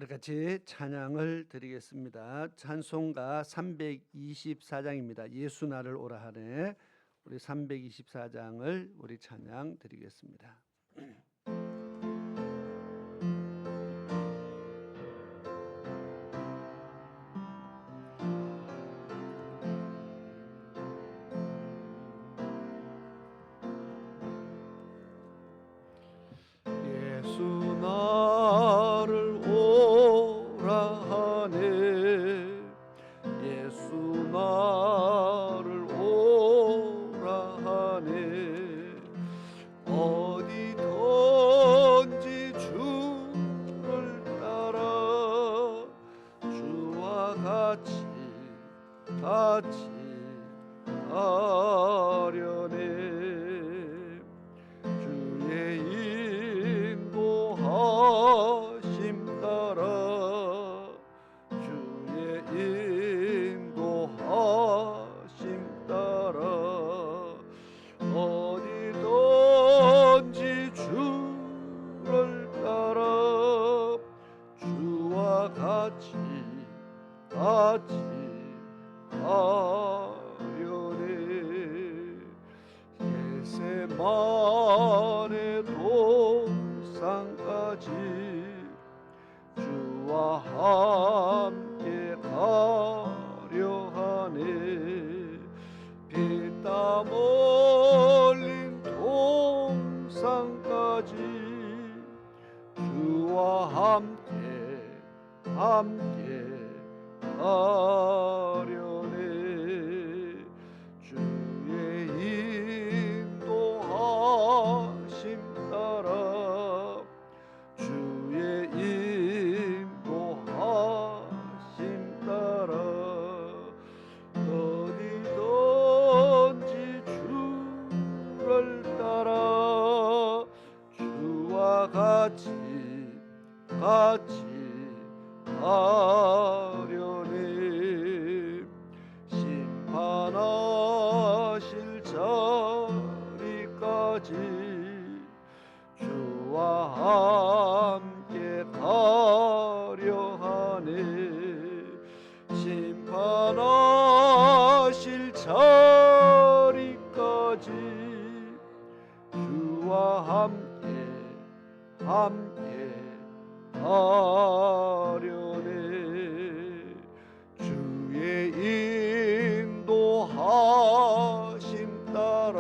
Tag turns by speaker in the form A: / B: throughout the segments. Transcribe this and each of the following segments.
A: 우리 같이 찬양을 드리겠습니다. 찬송가 324장입니다. 예수 나를 오라 하네. 우리 324장을 우리 찬양 드리겠습니다. 예수 나를 오라 하네. 예수 나를 오라 하네. 어디든지 주를 따라 주와 같이 가려네. 주의 인도하심 따라 주의 인도하심 따라 어디든지 주를 따라 주와 같이 가려네. 겟세마네 동산까지 주와 함께 가려 하네. 피땀 흘린 동산까지 주와 함께 가려네. 주의 인도하심 따라 주의 인도하심 따라 어디든지 주를 따라 주와 같이 가려네. 심판하실 자리까지 주와 함께 가려 하네. 심판하실 자리까지 주와 함께 가려네. 주의 인도하심 따라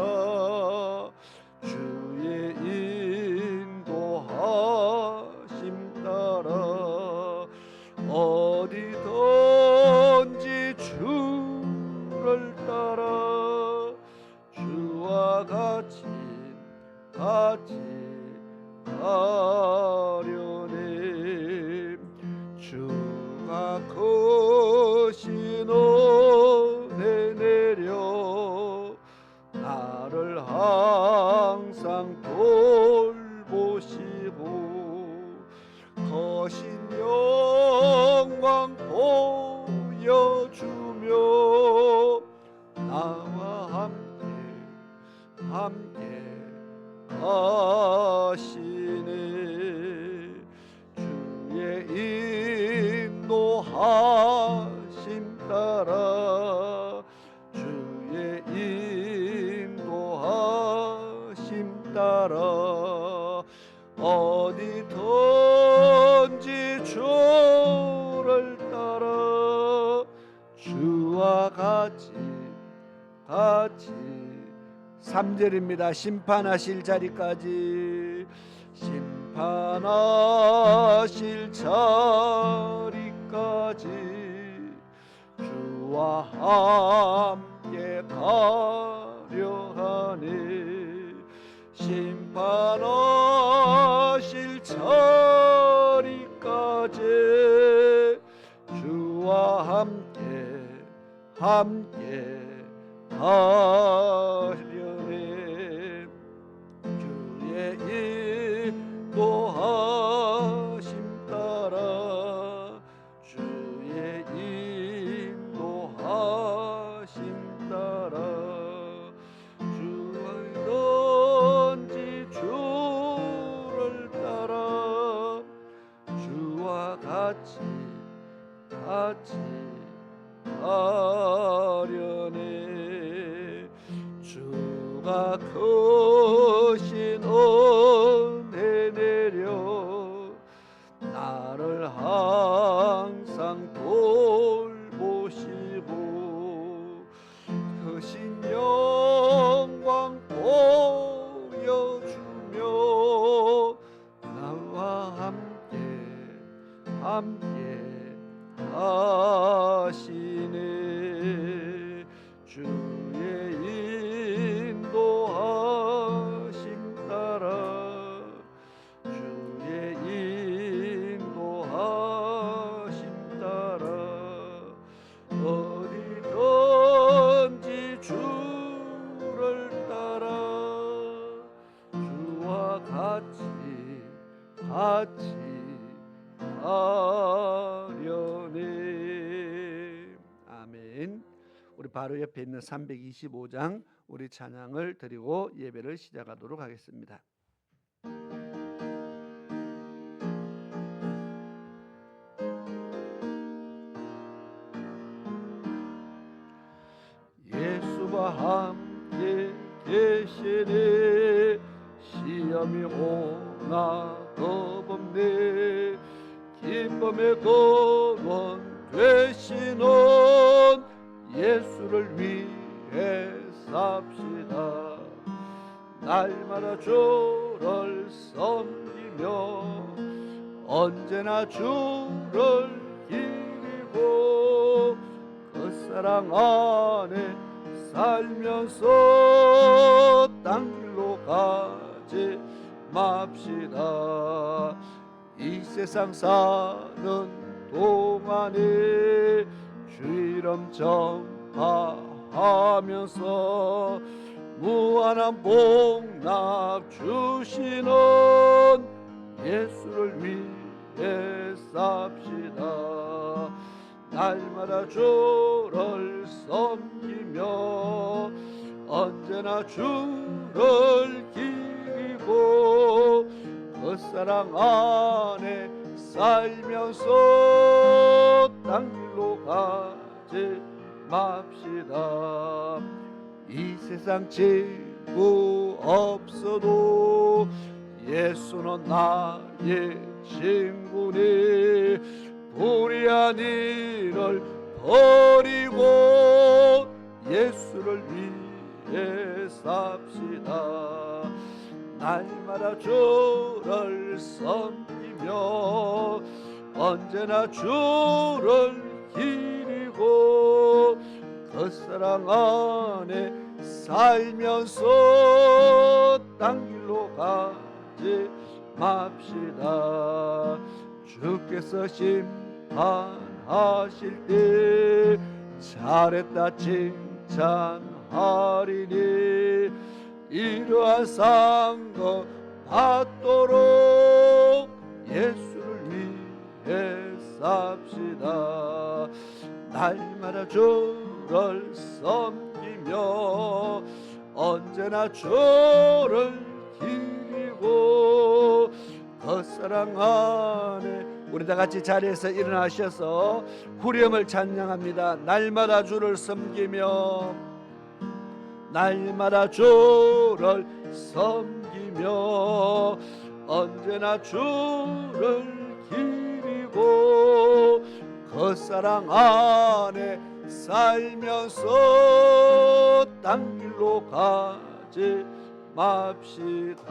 A: 주의 인도하심 따라 어디든지 주를 따라 주와 같이 가려네. 주가 크신 은혜 내려 나를 항상 돌보시고 거신 영광 보여주며 나와 함께 하시네. 주의 인도하심 따라 주의 인도하심 따라 어디든지 주를 따라 주와 같이 3절입니다. 심판하실 자리까지 심판하실 자리까지 주와 함께 가려 하네. 심판하실 자리까지 주와 함께 가려네. 주의 인도하심 따라 주의 인도하심 따라 주가 크신 은혜 내려 나를 항상 돌보시고 크신 영광 보여주며 나와 함께 하시네. 주의 인도하심 따라 주의 인도하심 따라 어디든지 주를 따라 주와 같이 하려네. 아멘. 우리 바로 옆에 있는 325장 우리 찬양을 드리고 예배를 시작하도록 하겠습니다. 예수와 함께 계시네. 시험이 오나 겁없네. 기쁨의 근원 되시는 예수를 위해 삽시다. 날마다 주를 섬기며 언제나 주를 기리고 그 사랑 안에 살면서 땅길로 가지 맙시다. 이 세상 사는 동안에 주 이름 전파하면서 무한한 복락 주시는 예수를 위해 삽시다. 날마다 주를 섬기며 언제나 주를 기리고 그 사랑 안에 살면서 땅길로 가지 맙시다. 이 세상 친구 없어도 예수는 나의 친구니 불의한 일을 버리고 예수를 위해 삽시다. 날마다 주를 섬기며 언제나 주를 기리고 그 사랑 안에 살면서 땅길로 가지 맙시다. 주께서 심판하실 때 잘했다 칭찬하리니 이러한 상급 받도록 예수를 위해 삽시다. 날마다 주를 섬기며 언제나 주를 기리고 그 사랑 안에 우리 다 같이 자리에서 일어나셔서 후렴을 찬양합니다. 날마다 주를 섬기며 날마다 주를 섬기며 언제나 주를 기리고 그 사랑 안에 살면서 땅길로 가지 맙시다.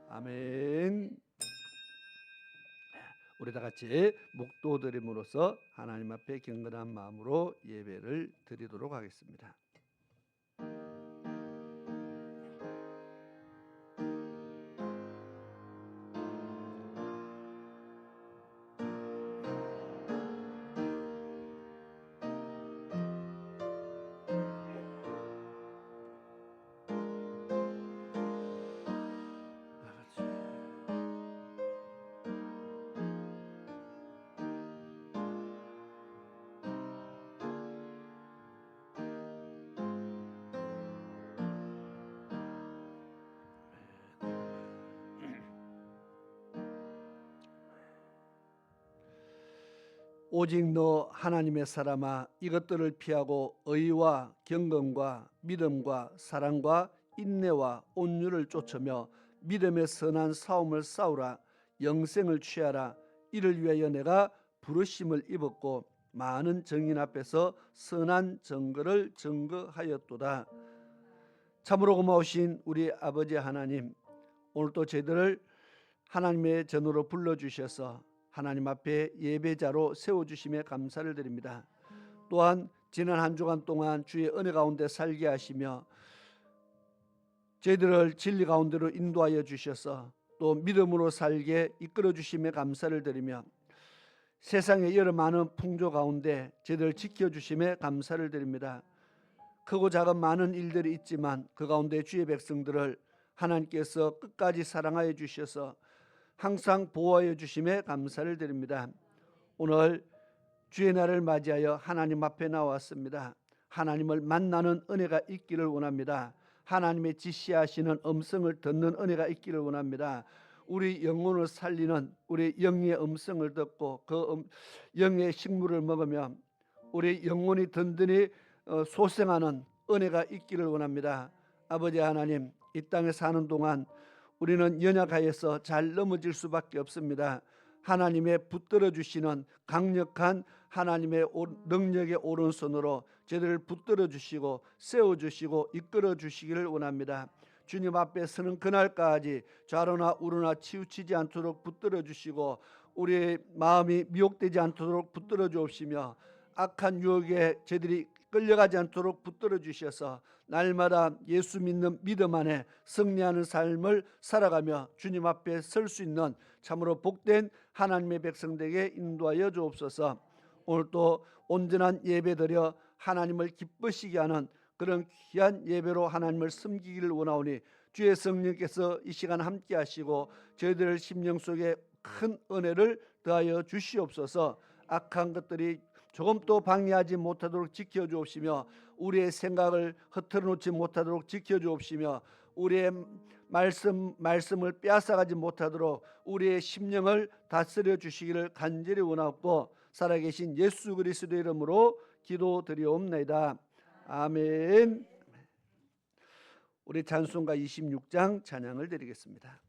A: 아멘. 우리 다 같이 묵도드림으로써 하나님 앞에 경건한 마음으로 예배를 드리도록 하겠습니다. 오직 너 하나님의 사람아, 이것들을 피하고 의와 경건과 믿음과 사랑과 인내와 온유를 쫓으며 믿음의 선한 싸움을 싸우라. 영생을 취하라. 이를 위하여 내가 부르심을 입었고 많은 정인 앞에서 선한 증거를 증거하였도다. 참으로 고마우신 우리 아버지 하나님, 오늘도 저희들을 하나님의 전으로 불러주셔서 하나님 앞에 예배자로 세워주심에 감사를 드립니다. 또한 지난 한 주간 동안 주의 은혜 가운데 살게 하시며 저희들을 진리 가운데로 인도하여 주셔서 또 믿음으로 살게 이끌어 주심에 감사를 드리며 세상의 여러 많은 풍조 가운데 저희들을 지켜주심에 감사를 드립니다. 크고 작은 많은 일들이 있지만 그 가운데 주의 백성들을 하나님께서 끝까지 사랑하여 주셔서 항상 보호하여 주심에 감사를 드립니다. 오늘 주의 날을 맞이하여 하나님 앞에 나왔습니다. 하나님을 만나는 은혜가 있기를 원합니다. 하나님의 지시하시는 음성을 듣는 은혜가 있기를 원합니다. 우리 영혼을 살리는 우리 영의 음성을 듣고 그 영의 식물을 먹으며 우리 영혼이 든든히 소생하는 은혜가 있기를 원합니다. 아버지 하나님, 이 땅에 사는 동안 우리는 연약하여서 잘 넘어질 수밖에 없습니다. 하나님의 붙들어 주시는 강력한 하나님의 능력의 오른손으로 저희들을 붙들어 주시고 세워 주시고 이끌어 주시기를 원합니다. 주님 앞에 서는 그날까지 좌로나 우로나 치우치지 않도록 붙들어 주시고 우리의 마음이 미혹되지 않도록 붙들어 주옵시며 악한 유혹에 저희들이 끌려가지 않도록 붙들어 주셔서 날마다 예수 믿는 믿음 안에 승리하는 삶을 살아가며 주님 앞에 설 수 있는 참으로 복된 하나님의 백성들에게 인도하여 주옵소서. 오늘도 온전한 예배 드려 하나님을 기쁘시게 하는 그런 귀한 예배로 하나님을 섬기기를 원하오니 주의 성령께서 이 시간 함께 하시고 저희들 심령 속에 큰 은혜를 더하여 주시옵소서. 악한 것들이 조금도 방해하지 못하도록 지켜주옵시며 우리의 생각을 흐트러 놓지 못하도록 지켜주옵시며 우리의 말씀을 빼앗아가지 못하도록 우리의 심령을 다스려 주시기를 간절히 원하고 살아계신 예수 그리스도의 이름으로 기도드리옵나이다. 아멘. 우리 찬송가 26장 찬양을 드리겠습니다.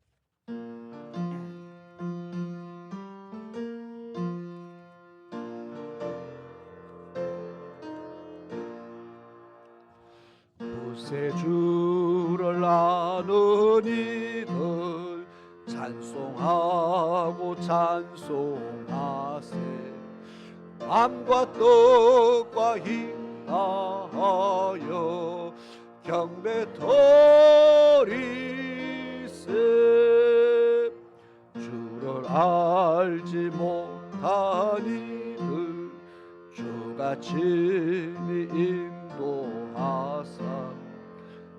A: 구세주를 아는 이들 찬송하고 찬송하세. 밤과 떡과 힘 다하여 경배 드리세. 주를 알지 못한 이들 주가 친히 인도하사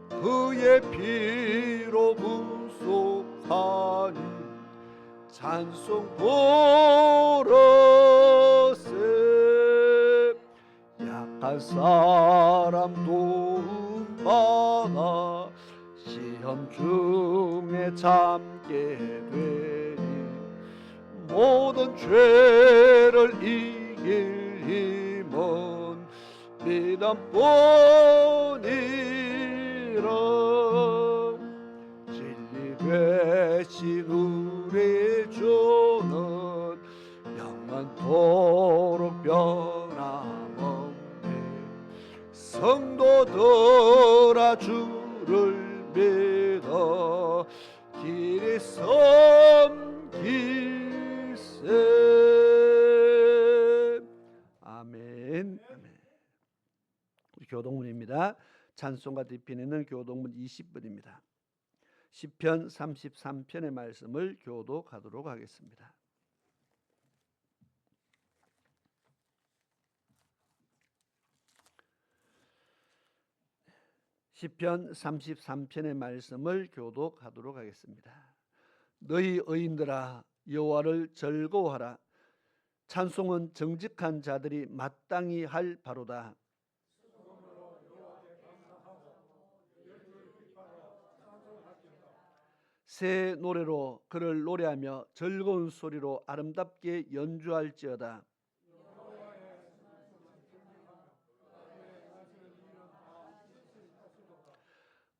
A: 그의 피로 구속하니 찬송 부르세. 약한 사람 도움받아 시험 중에 참게 되니 모든 죄를 이길 힘은 믿음뿐이라. 진리 되신 우리 주는 영원토록 변함없네. 성도들아 주를 믿어 길이 섬기세. 아멘. 우리 교동문입니다. 찬송가 뒷편에는 교동문 20번입니다. 시편 33편의 말씀을 교독하도록 하겠습니다. 시편 33편의 말씀을 교독하도록 하겠습니다. 너희 의인들아 여호와를 즐거워하라. 찬송은 정직한 자들이 마땅히 할 바로다. 새 노래로 그를 노래하며 즐거운 소리로 아름답게 연주할지어다.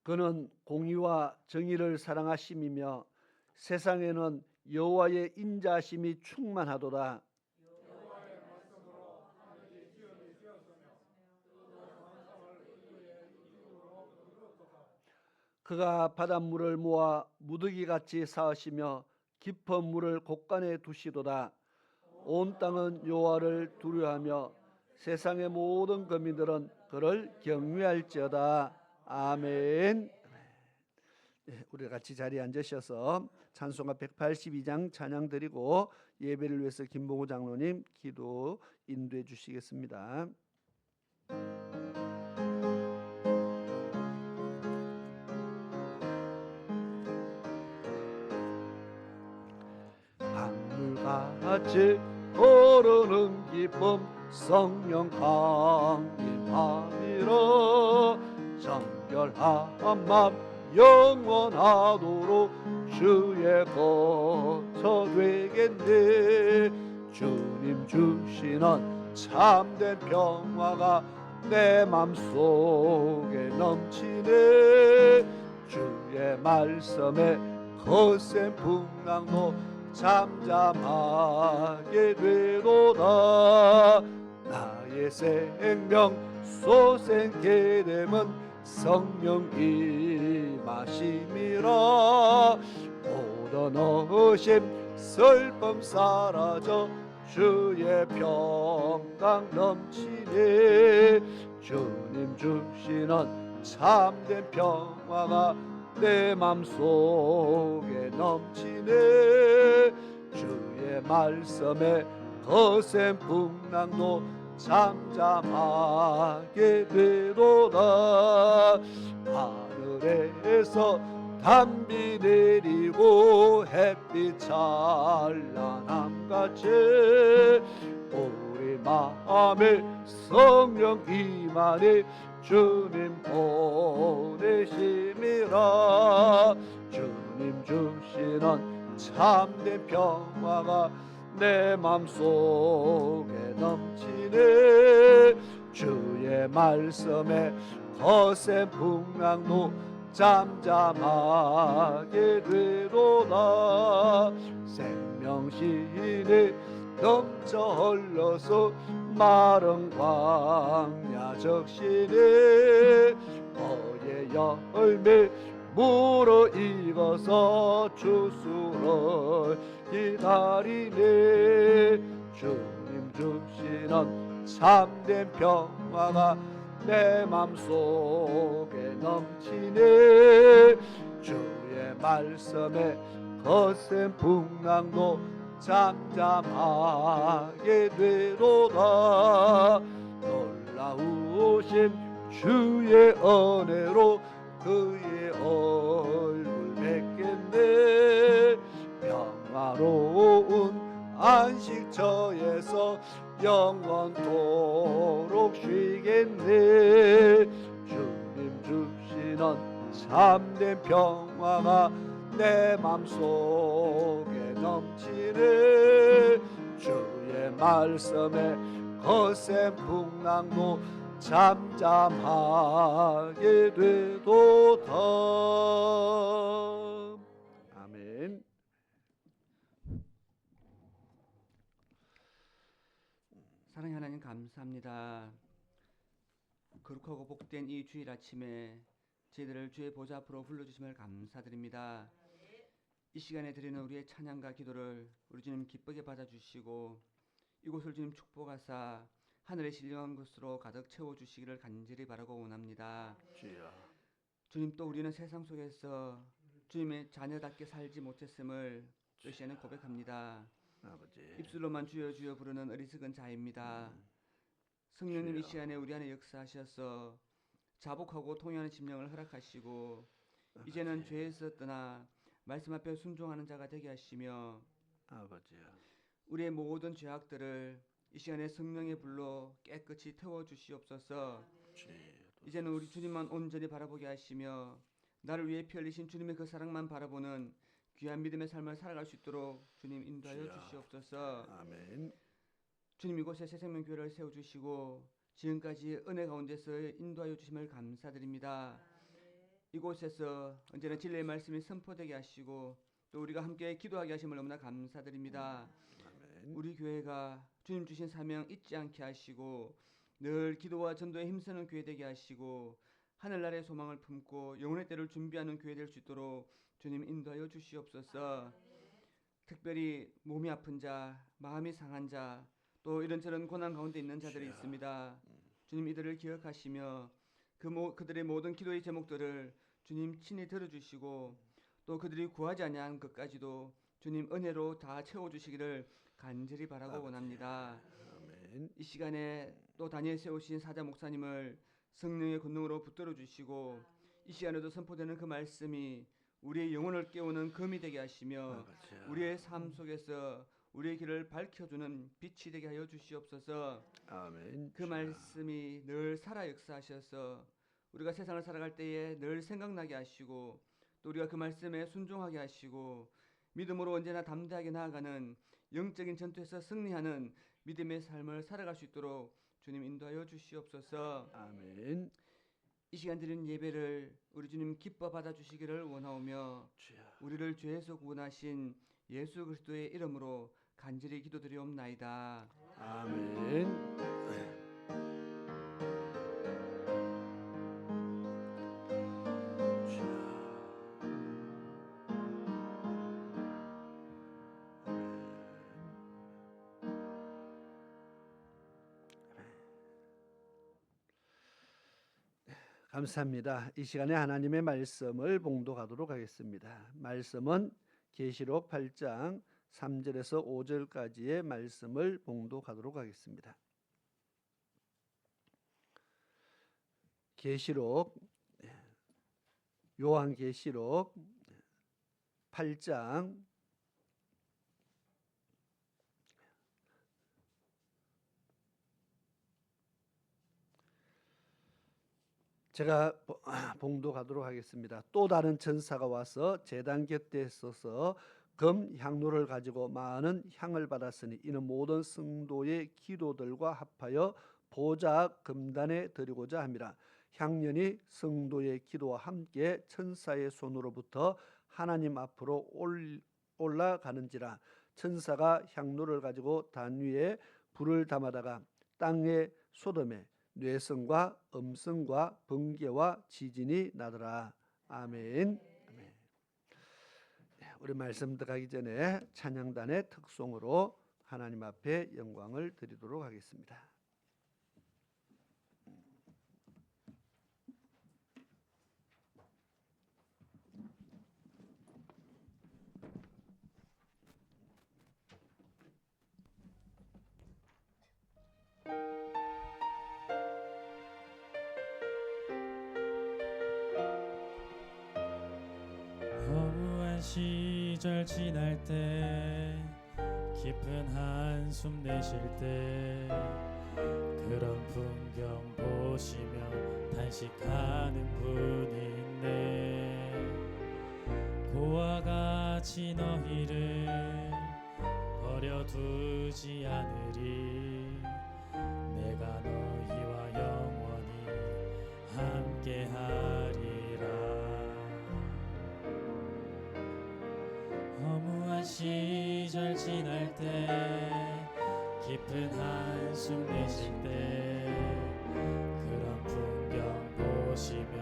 A: 그는 공의와 정의를 사랑하심이며 세상에는 여호와의 인자심이 충만하도다. 그가 바닷물을 모아 무더기같이 쌓으시며 깊은 물을 곳간에 두시도다. 온 땅은 여호와를 두려워하며 세상의 모든 거민들은 그를 경외할지어다. 아멘. 네, 우리 같이 자리에 앉으셔서 찬송가 182장 찬양 드리고 예배를 위해서 김봉우 장로님 기도 인도해 주시겠습니다. 하늘같이 오르는 기쁨 성령 강림하리라. 정결한 맘 영원하도록 주의 거처 되겠네. 주님 주시는 참된 평화가 내 맘속에 넘치네. 주의 말씀에 거센 풍랑도 잠잠하게 되도다. 나의 생명 소생케 됨은 성령 임하심이라. 모든 의심 슬픔 사라져 주의 평강 넘치네. 주님 주시는 참된 평화가 내 맘속에 넘치네. 주의 말씀에 거센 풍랑도 잠잠하게 되도다. 하늘에서 담비 내리고 햇빛 찬란함같이 우리 마음에 성령 임하니 주님 보내심이라. 주님 주시는 참된 평화가 내 맘속에 넘치네. 주의 말씀에 거센 풍랑도 잠잠하게 되도다. 생명신이 넘쳐 흘러서 마른 광야 적시네. 어의 열매 물어 익어서 주수를 기다리네. 주님 주시는 참된 평화가 내 맘속에 넘치네. 주의 말씀에 거센 풍랑도 잠잠하게 되도다. 놀라우신 주의 은혜로 그의 얼굴 뵙겠네. 평화로운 안식처에서 영원토록 쉬겠네. 주님 주시는 참된 평화가 내 맘속에 넘치네. 주의 말씀에 거센 풍랑도 잠잠하게 되도다. 아멘.
B: 사랑의 하나님 감사합니다. 거룩하고 복된 이 주일 아침에 저희들을 주의 보좌 앞으로 불러주심을 감사드립니다. 이 시간에 드리는 우리의 찬양과 기도를 우리 주님 기쁘게 받아주시고 이곳을 주님 축복하사 하늘의 신령한 것으로 가득 채워주시기를 간절히 바라고 원합니다. 주님, 또 우리는 세상 속에서 주님의 자녀답게 살지 못했음을 이 시간에 고백합니다.
A: 아버지.
B: 입술로만 주여 주여 부르는 어리석은 자입니다. 성령님, 이 시간에 우리 안에 역사하셔서 자복하고 통회하는 심령을 허락하시고
A: 아버지.
B: 이제는 죄에서 떠나 말씀 앞에 순종하는 자가 되게 하시며
A: 아버지.
B: 우리의 모든 죄악들을 이 시간에 성령의 불로 깨끗이 태워주시옵소서. 이제는 우리 주님만 온전히 바라보게 하시며 나를 위해 피 흘리신 주님의 그 사랑만 바라보는 귀한 믿음의 삶을 살아갈 수 있도록 주님 인도하여 주시옵소서.
A: 아멘.
B: 주님, 이곳에 새생명교회를 세워주시고 지금까지 은혜 가운데서 인도하여 주심을 감사드립니다. 이곳에서 언제나 진리의 말씀이 선포되게 하시고 또 우리가 함께 기도하게 하심을 너무나 감사드립니다. 우리 교회가 주님 주신 사명 잊지 않게 하시고 늘 기도와 전도에 힘쓰는 교회 되게 하시고 하늘나라의 소망을 품고 영혼의 때를 준비하는 교회 될 수 있도록 주님 인도하여 주시옵소서. 특별히 몸이 아픈 자, 마음이 상한 자, 또 이런저런 고난 가운데 있는 자들이 있습니다. 주님 이들을 기억하시며 그들의 모든 기도의 제목들을 주님 친히 들어주시고 또 그들이 구하지 아니한 것까지도 주님 은혜로 다 채워주시기를 간절히 바라고 원합니다. 이 시간에 또 다니엘 세우신 사자 목사님을 성령의 권능으로 붙들어 주시고 이 시간에도 선포되는 그 말씀이 우리의 영혼을 깨우는 금이 되게 하시며 우리의 삶 속에서 우리의 길을 밝혀주는 빛이 되게 하여 주시옵소서.
A: 아멘.
B: 그 말씀이 늘 살아 역사하셔서 우리가 세상을 살아갈 때에 늘 생각나게 하시고 또 우리가 그 말씀에 순종하게 하시고 믿음으로 언제나 담대하게 나아가는 영적인 전투에서 승리하는 믿음의 삶을 살아갈 수 있도록 주님 인도하여 주시옵소서.
A: 아멘.
B: 이 시간 드리는 예배를 우리 주님 기뻐 받아주시기를 원하오며 우리를 죄에서 구원하신 예수 그리스도의 이름으로 간절히 기도드리옵나이다.
A: 아멘. 감사합니다. 이 시간에 하나님의 말씀을 봉독하도록 하겠습니다. 말씀은 계시록 8장 3절에서 5절까지의 말씀을 봉독하도록 하겠습니다. 계시록 요한계시록 8장 제가 봉독하도록 하겠습니다. 또 다른 천사가 와서 제단 곁에 서서 금 향로를 가지고 많은 향을 받았으니 이는 모든 성도의 기도들과 합하여 보좌 금단에 드리고자 함이라. 향연이 성도의 기도와 함께 천사의 손으로부터 하나님 앞으로 올라가는지라. 천사가 향로를 가지고 단 위에 불을 담아다가 땅의 소돔에 뇌성과 음성과 번개와 지진이 나더라. 아멘. 아멘. 우리 말씀 들어가기 전에 찬양단의 특송으로 하나님 앞에 영광을 드리도록 하겠습니다.
C: 허무한 시절 지날 때 깊은 한숨 내쉴 때 그런 풍경 보시며 탄식하는 분이 있네. 고와 같이 너희를 버려두지 않으리. 내가 너희와 영원히 함께하리라. 허무한 시절 지날 때 깊은 한숨 내쉴 때 그런 풍경 보시며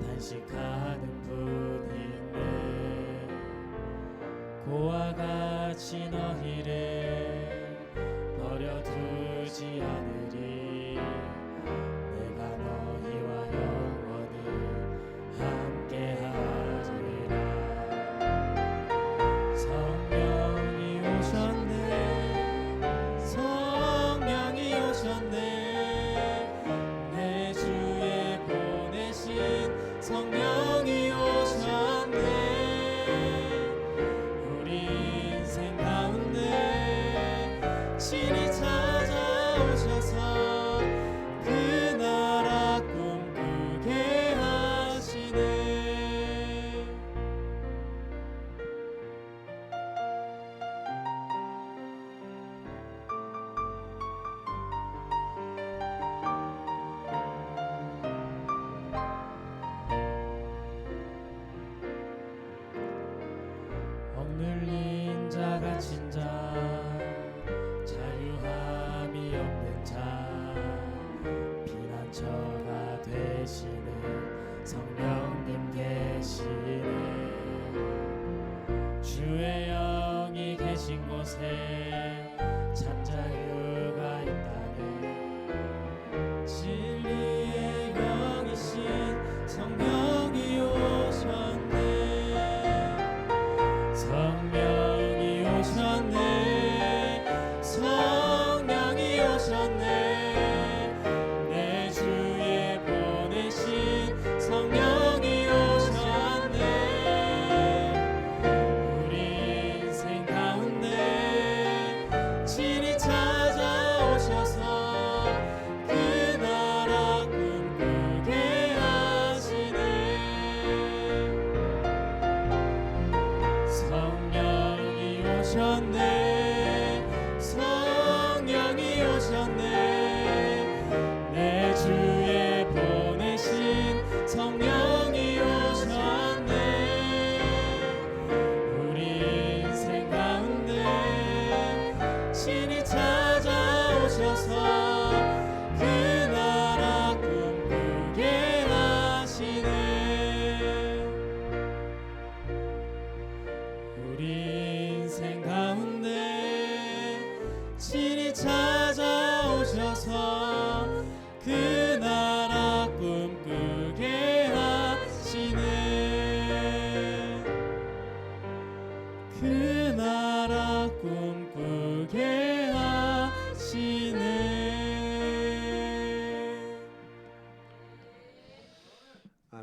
C: 탄식하는 분이 있네. 고와 같이 너희를 버려두지 않으리. 내가 너희와 영원히 함께하리라. 성령이 오셨네. 성령이 오셨네. 내 주에 보내신 성령이 오셨네. 우리 인생 가운데 친히 찾아오셔서 그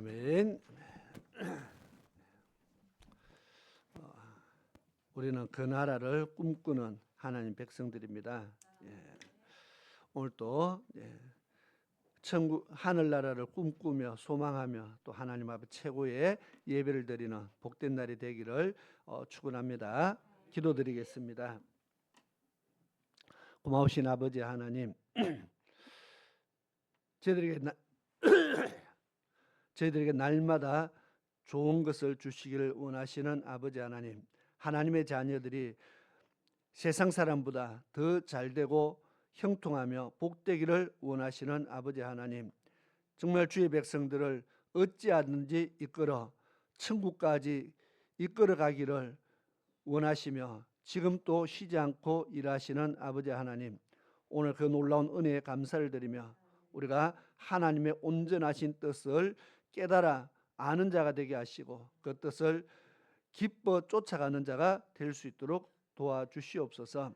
A: 아멘. 우리는 그 나라를 꿈꾸는 하나님 백성들입니다. 오늘 또 천국 하늘나라를 꿈꾸며 소망하며 또 하나님 앞에 최고의 예배를 드리는 복된 날이 되기를 축원합니다. 기도드리겠습니다. 고마우신 아버지 하나님, 저희들에게 날마다 좋은 것을 주시기를 원하시는 아버지 하나님, 하나님의 자녀들이 세상 사람보다 더 잘되고 형통하며 복되기를 원하시는 아버지 하나님, 정말 주의 백성들을 어찌하든지 이끌어 천국까지 이끌어 가기를 원하시며 지금 또 쉬지 않고 일하시는 아버지 하나님, 오늘 그 놀라운 은혜에 감사를 드리며 우리가 하나님의 온전하신 뜻을 깨달아 아는 자가 되게 하시고 그 뜻을 기뻐 쫓아가는 자가 될 수 있도록 도와주시옵소서.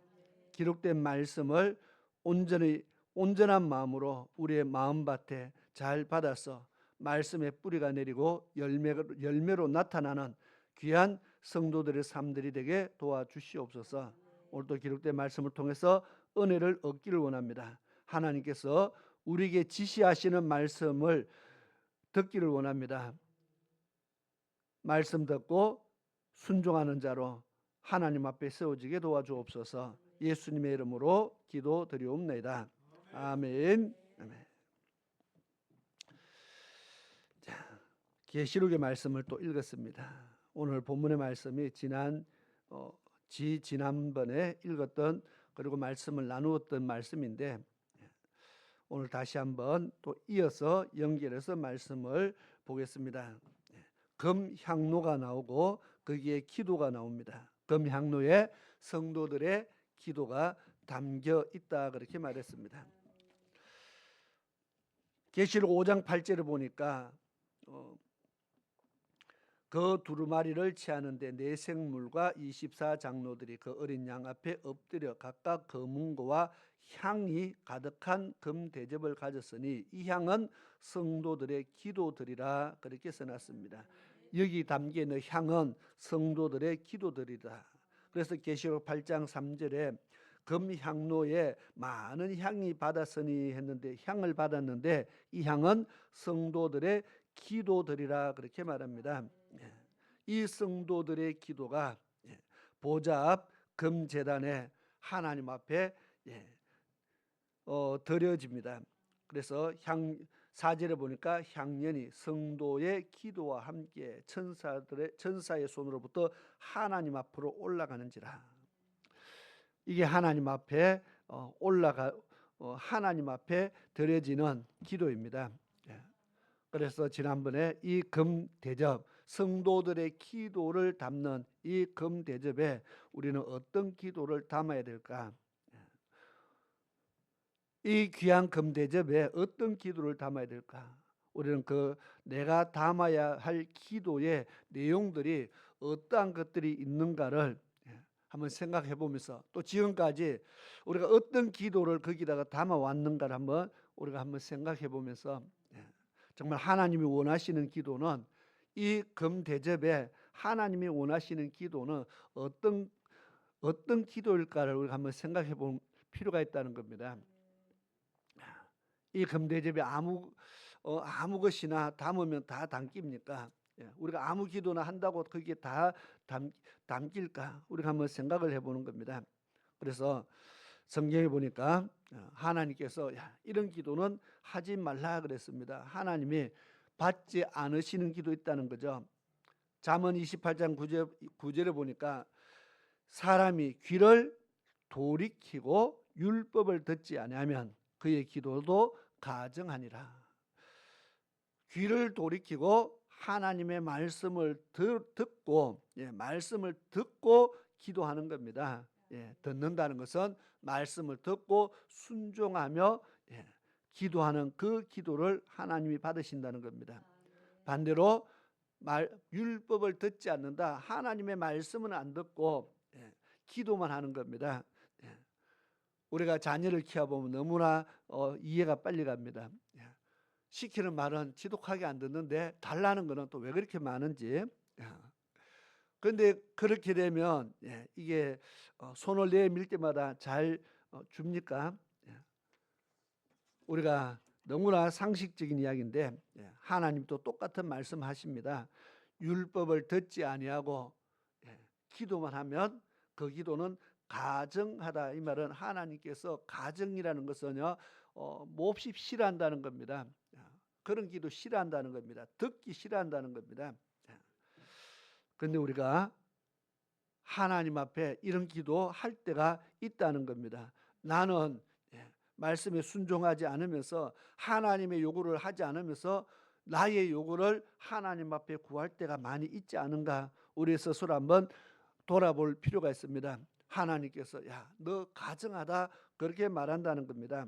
A: 기록된 말씀을 온전한 마음으로 우리의 마음밭에 잘 받아서 말씀의 뿌리가 내리고 열매로 나타나는 귀한 성도들의 삶들이 되게 도와주시옵소서. 오늘도 기록된 말씀을 통해서 은혜를 얻기를 원합니다. 하나님께서 우리에게 지시하시는 말씀을 듣기를 원합니다. 말씀 듣고 순종하는 자로 하나님 앞에 세워지게 도와주옵소서. 예수님의 이름으로 기도드리옵나이다. 아멘. 아멘. 자, 계시록의 말씀을 또 읽었습니다. 오늘 본문의 말씀이 지난번에 읽었던 그리고 말씀을 나누었던 말씀인데 오늘 다시 한번 또 이어서 연결해서 말씀을 보겠습니다. 금향로가 나오고 거기에 기도가 나옵니다. 금향로에 성도들의 기도가 담겨 있다 그렇게 말했습니다. 계시록 5장 8절을 보니까 그 두루마리를 취하는데 네 생물과 24장로들이 그 어린 양 앞에 엎드려 각각 검은고와 향이 가득한 금 대접을 가졌으니 이 향은 성도들의 기도들이라 그렇게 써놨습니다. 여기 담겨 있는 향은 성도들의 기도들이다. 그래서 계시록 8장 3절에 금향로에 많은 향이 받았으니 했는데 향을 받았는데 이 향은 성도들의 기도들이라 그렇게 말합니다. 이 성도들의 기도가 보좌 앞 금제단에 하나님 앞에 드려집니다. 그래서 4절에 보니까 향연이 성도의 기도와 함께 천사의 손으로부터 하나님 앞으로 올라가는지라. 이게 하나님 앞에 하나님 앞에 드려지는 기도입니다. 그래서 지난번에 이 금 대접, 성도들의 기도를 담는 이 금 대접에 우리는 어떤 기도를 담아야 될까? 이 귀한 금 대접에 어떤 기도를 담아야 될까? 우리는 내가 담아야 할 기도의 내용들이 어떠한 것들이 있는가를 한번 생각해 보면서 또 지금까지 우리가 어떤 기도를 거기다가 담아 왔는가를 우리가 한번 생각해 보면서 정말 하나님이 원하시는 기도는 이 금 대접에 하나님이 원하시는 기도는 어떤 기도일까를 우리가 한번 생각해 볼 필요가 있다는 겁니다. 이 금 대접에 아무 것이나 담으면 다 담깁니까? 우리가 아무 기도나 한다고 그게 다 담길까? 우리가 한번 생각을 해보는 겁니다. 그래서 성경에 보니까 하나님께서 이런 기도는 하지 말라 그랬습니다. 하나님이 받지 않으시는 기도 있다는 거죠. 잠언 28장 9절에 보니까 사람이 귀를 돌이키고 율법을 듣지 아니하면 그의 기도도 가증하니라. 귀를 돌이키고 하나님의 말씀을 듣고 말씀을 듣고 기도하는 겁니다. 듣는다는 것은 말씀을 듣고 순종하며 기도하는 그 기도를 하나님이 받으신다는 겁니다. 반대로 율법을 듣지 않는다. 하나님의 말씀은 안 듣고 기도만 하는 겁니다. 우리가 자녀를 키워보면 너무나 이해가 빨리 갑니다. 시키는 말은 지독하게 안 듣는데 달라는 거는 또 왜 그렇게 많은지. 그런데 그렇게 되면 이게 손을 내밀 때마다 잘 줍니까? 우리가 너무나 상식적인 이야기인데 하나님도 똑같은 말씀하십니다. 율법을 듣지 아니하고 기도만 하면 그 기도는 가증하다. 이 말은 하나님께서 가증이라는 것은요 몹시 싫어한다는 겁니다. 그런 기도 싫어한다는 겁니다. 듣기 싫어한다는 겁니다. 그런데 우리가 하나님 앞에 이런 기도 할 때가 있다는 겁니다. 나는 말씀에 순종하지 않으면서 하나님의 요구를 하지 않으면서 나의 요구를 하나님 앞에 구할 때가 많이 있지 않은가? 우리 스스로 한번 돌아볼 필요가 있습니다. 하나님께서 야, 너 가증하다 그렇게 말한다는 겁니다.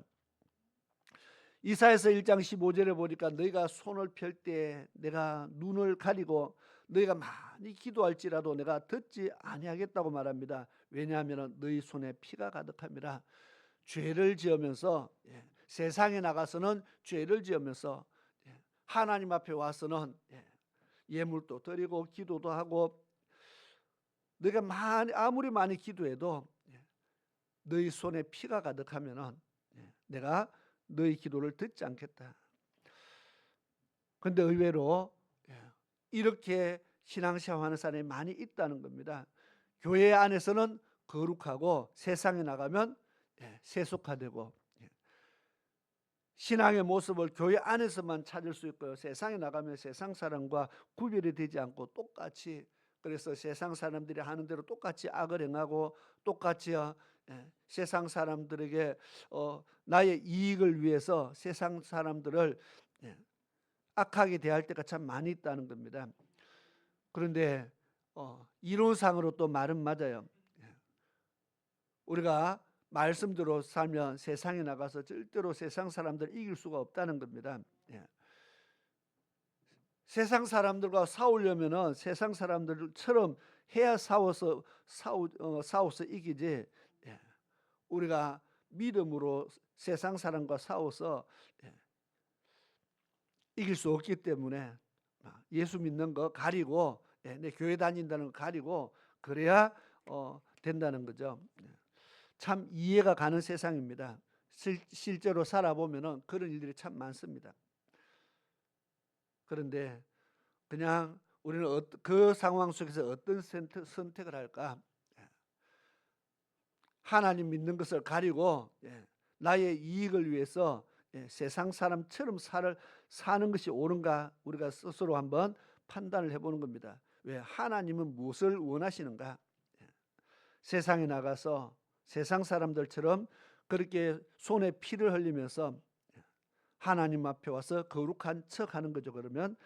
A: 이사야서 1장 15절에 보니까 너희가 손을 펼 때 내가 눈을 가리고 너희가 많이 기도할지라도 내가 듣지 아니하겠다고 말합니다. 왜냐하면 너희 손에 피가 가득함이라. 죄를 지으면서 세상에 나가서는 죄를 지으면서 하나님 앞에 와서는 예물도 드리고 기도도 하고 너희가 아무리 많이 기도해도 너희 손에 피가 가득하면은 내가 너희 기도를 듣지 않겠다. 그런데 의외로 이렇게 신앙생활하는 사람이 많이 있다는 겁니다. 교회 안에서는 거룩하고 세상에 나가면 세속화되고 신앙의 모습을 교회 안에서만 찾을 수 있고요. 세상에 나가면 세상 사람과 구별이 되지 않고 똑같이 그래서 세상 사람들이 하는 대로 똑같이 악을 행하고 똑같이 세상 사람들에게 나의 이익을 위해서 세상 사람들을 악하게 대할 때가 참 많이 있다는 겁니다. 그런데 이론상으로 또 말은 맞아요. 우리가 말씀대로 살면 세상에 나가서 절대로 세상 사람들을 이길 수가 없다는 겁니다. 세상 사람들과 싸우려면은 세상 사람들처럼 해야 싸워서 이기지. 우리가 믿음으로 세상 사람과 싸워서 이길 수 없기 때문에 예수 믿는 거 가리고 내 교회 다닌다는 거 가리고 그래야 된다는 거죠. 참 이해가 가는 세상입니다. 실제로 살아보면은 그런 일들이 참 많습니다. 그런데 그냥 우리는 그 상황 속에서 어떤 선택을 할까? 하나님 믿는 것을 가리고 나의 이익을 위해서 세상 사람처럼 사는 것이 옳은가? 우리가 스스로 한번 판단을 해보는 겁니다. 왜? 하나님은 무엇을 원하시는가? 세상에 나가서 세상 사람들처럼 그렇게 손에 피를 흘리면서 하나님 앞에 와서 거룩한 척하는 거죠. 그러면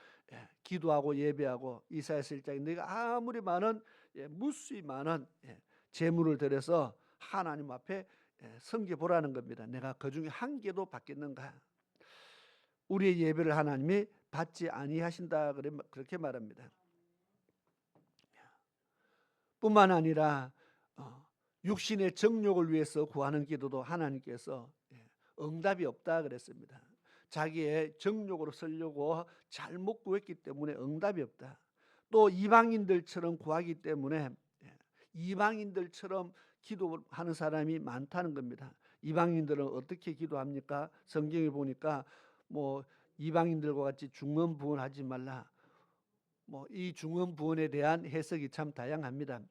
A: 기도하고 예배하고 이사야서 1장에 너희가 아무리 많은 무수히 많은 재물을 들여서 하나님 앞에 섬겨보라는 겁니다. 내가 그 중에 한 개도 받겠는가? 우리의 예배를 하나님이 받지 아니하신다 그렇게 말합니다. 뿐만 아니라 육신의 정욕을 위해서 구하는 기도도 하나님께서 응답이 없다 그랬습니다. 자기의 정욕으로 쓰려고 잘못 구했기 때문에 응답이 없다. 또 이방인들처럼 구하기 때문에 이방인들처럼 기도하는 사람이 많다는 겁니다. 이방인들은 어떻게 기도합니까? 성경에 보니까 뭐 이방인들과 같이 중언부언하지 말라. 뭐 이 중언부언에 대한 해석이 참 다양합니다.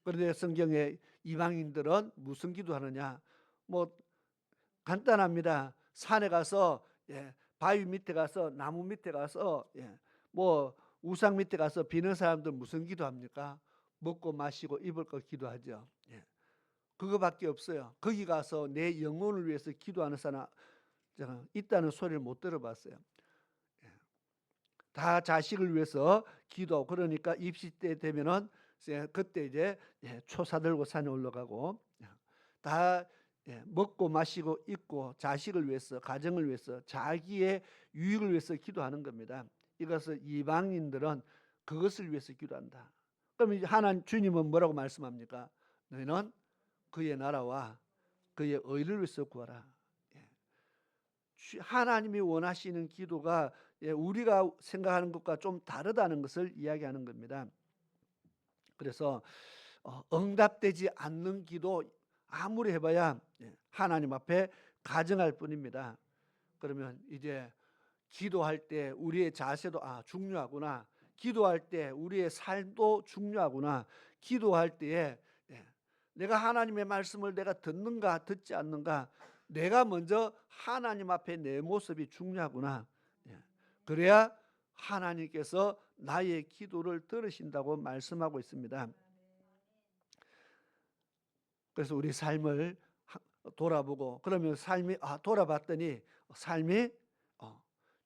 A: 그런데 성경에 이방인들은 무슨 기도하느냐? 뭐 간단합니다. 산에 가서 바위 밑에 가서 나무 밑에 가서 뭐 우상 밑에 가서 비는 사람들 무슨 기도합니까? 먹고 마시고 입을 거 기도하죠. 그거밖에 없어요. 거기 가서 내 영혼을 위해서 기도하는 사람 있다는 소리를 못 들어봤어요. 다 자식을 위해서 기도하고 그러니까 입시 때 되면은 그때 이제 초사 들고 산에 올라가고 다 먹고 마시고 입고 자식을 위해서 가정을 위해서 자기의 유익을 위해서 기도하는 겁니다. 이것을 이방인들은 그것을 위해서 기도한다. 그럼 이제 하나님 주님은 뭐라고 말씀합니까? 너희는 그의 나라와 그의 의를 위해서 구하라. 하나님이 원하시는 기도가 우리가 생각하는 것과 좀 다르다는 것을 이야기하는 겁니다. 그래서 응답되지 않는 기도 아무리 해봐야 하나님 앞에 가정할 뿐입니다. 그러면 이제 기도할 때 우리의 자세도 중요하구나. 기도할 때 우리의 삶도 중요하구나. 기도할 때에 내가 하나님의 말씀을 내가 듣는가 듣지 않는가, 내가 먼저 하나님 앞에 내 모습이 중요하구나. 그래야 하나님께서 나의 기도를 들으신다고 말씀하고 있습니다. 그래서 우리 삶을 돌아보고, 그러면 삶이 돌아봤더니 삶이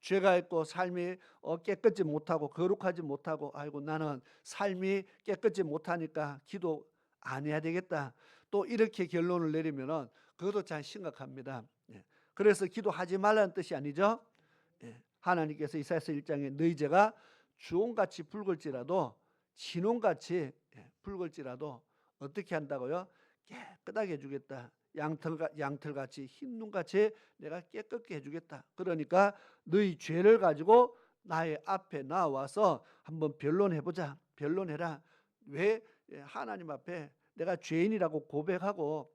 A: 죄가 있고 삶이 깨끗지 못하고 거룩하지 못하고, 아이고 나는 삶이 깨끗지 못하니까 기도 안 해야 되겠다, 또 이렇게 결론을 내리면은 그것도 참 심각합니다. 그래서 기도하지 말라는 뜻이 아니죠. 하나님께서 이사야서 1장에 너희 죄가 주홍같이 붉을지라도, 진홍같이 붉을지라도 어떻게 한다고요? 깨끗하게 해주겠다. 양털같이 흰 눈같이 내가 깨끗게 해주겠다. 그러니까 너희 죄를 가지고 나의 앞에 나와서 한번 변론해보자. 변론해라. 왜 하나님 앞에 내가 죄인이라고 고백하고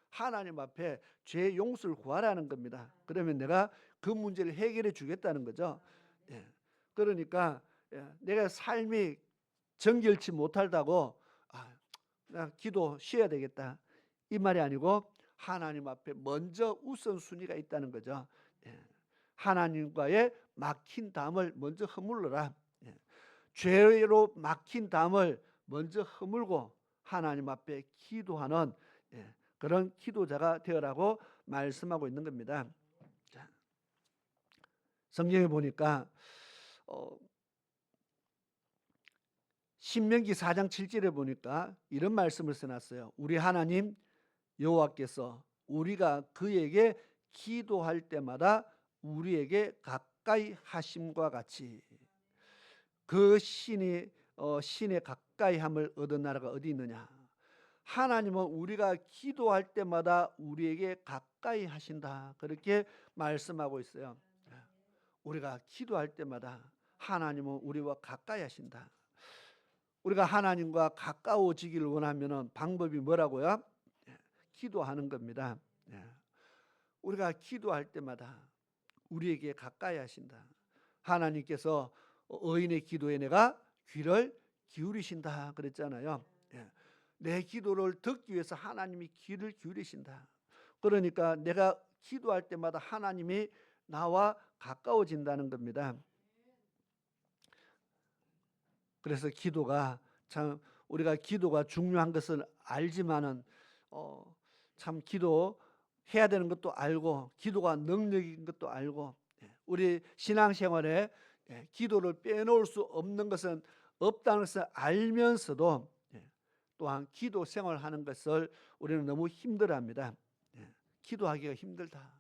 A: 하나님 앞에 죄 용서를 구하라는 겁니다. 그러면 내가 그 문제를 해결해 주겠다는 거죠. 그러니까 내가 삶이 정결치 못하다고 나 기도 쉬어야 되겠다, 이 말이 아니고 하나님 앞에 먼저 우선순위가 있다는 거죠. 하나님과의 막힌 담을 먼저 허물러라. 죄로 막힌 담을 먼저 허물고 하나님 앞에 기도하는 그런 기도자가 되어라고 말씀하고 있는 겁니다. 자, 성경에 보니까 신명기 4장 7절에 보니까 이런 말씀을 써놨어요. 우리 하나님 여호와께서 우리가 그에게 기도할 때마다 우리에게 가까이 하심과 같이, 그 신의 가까이 함을 얻은 나라가 어디 있느냐. 하나님은 우리가 기도할 때마다 우리에게 가까이 하신다, 그렇게 말씀하고 있어요. 우리가 기도할 때마다 하나님은 우리와 가까이 하신다. 우리가 하나님과 가까워지기를 원하면 방법이 뭐라고요? 기도하는 겁니다. 우리가 기도할 때마다 우리에게 가까이 하신다. 하나님께서 의인의 기도에 내가 귀를 기울이신다 그랬잖아요. 내 기도를 듣기 위해서 하나님이 귀를 기울이신다. 그러니까 내가 기도할 때마다 하나님이 나와 가까워진다는 겁니다. 그래서 기도가 참, 우리가 기도가 중요한 것을 알지만은 참 기도 해야 되는 것도 알고 기도가 능력인 것도 알고, 우리 신앙생활에 기도를 빼놓을 수 없는 것은 없다는 것을 알면서도 또한 기도 생활하는 것을 우리는 너무 힘들어합니다. 기도하기가 힘들다.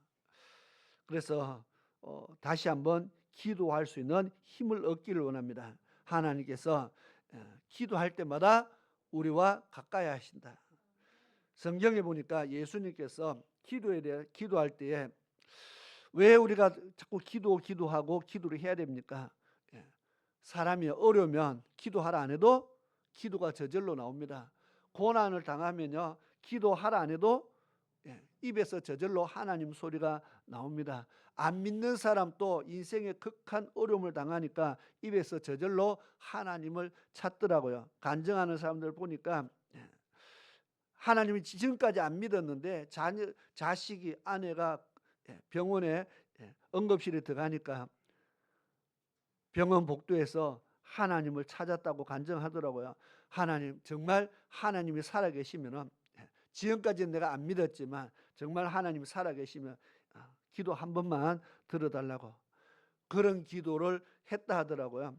A: 그래서 다시 한번 기도할 수 있는 힘을 얻기를 원합니다. 하나님께서 기도할 때마다 우리와 가까이 하신다. 성경에 보니까 예수님께서 기도할 때에 왜 우리가 자꾸 기도하고 기도를 해야 됩니까? 사람이 어려우면 기도하라 안 해도 기도가 저절로 나옵니다. 고난을 당하면요, 기도하라 안 해도 입에서 저절로 하나님 소리가 나옵니다. 안 믿는 사람도 인생의 극한 어려움을 당하니까 입에서 저절로 하나님을 찾더라고요. 간증하는 사람들 보니까 하나님이 지금까지 안 믿었는데 자식이, 아내가 병원에 응급실에 들어가니까 병원 복도에서 하나님을 찾았다고 간증하더라고요. 하나님, 정말 하나님이 살아계시면, 지금까지는 내가 안 믿었지만 정말 하나님이 살아계시면 기도 한 번만 들어달라고 그런 기도를 했다 하더라고요.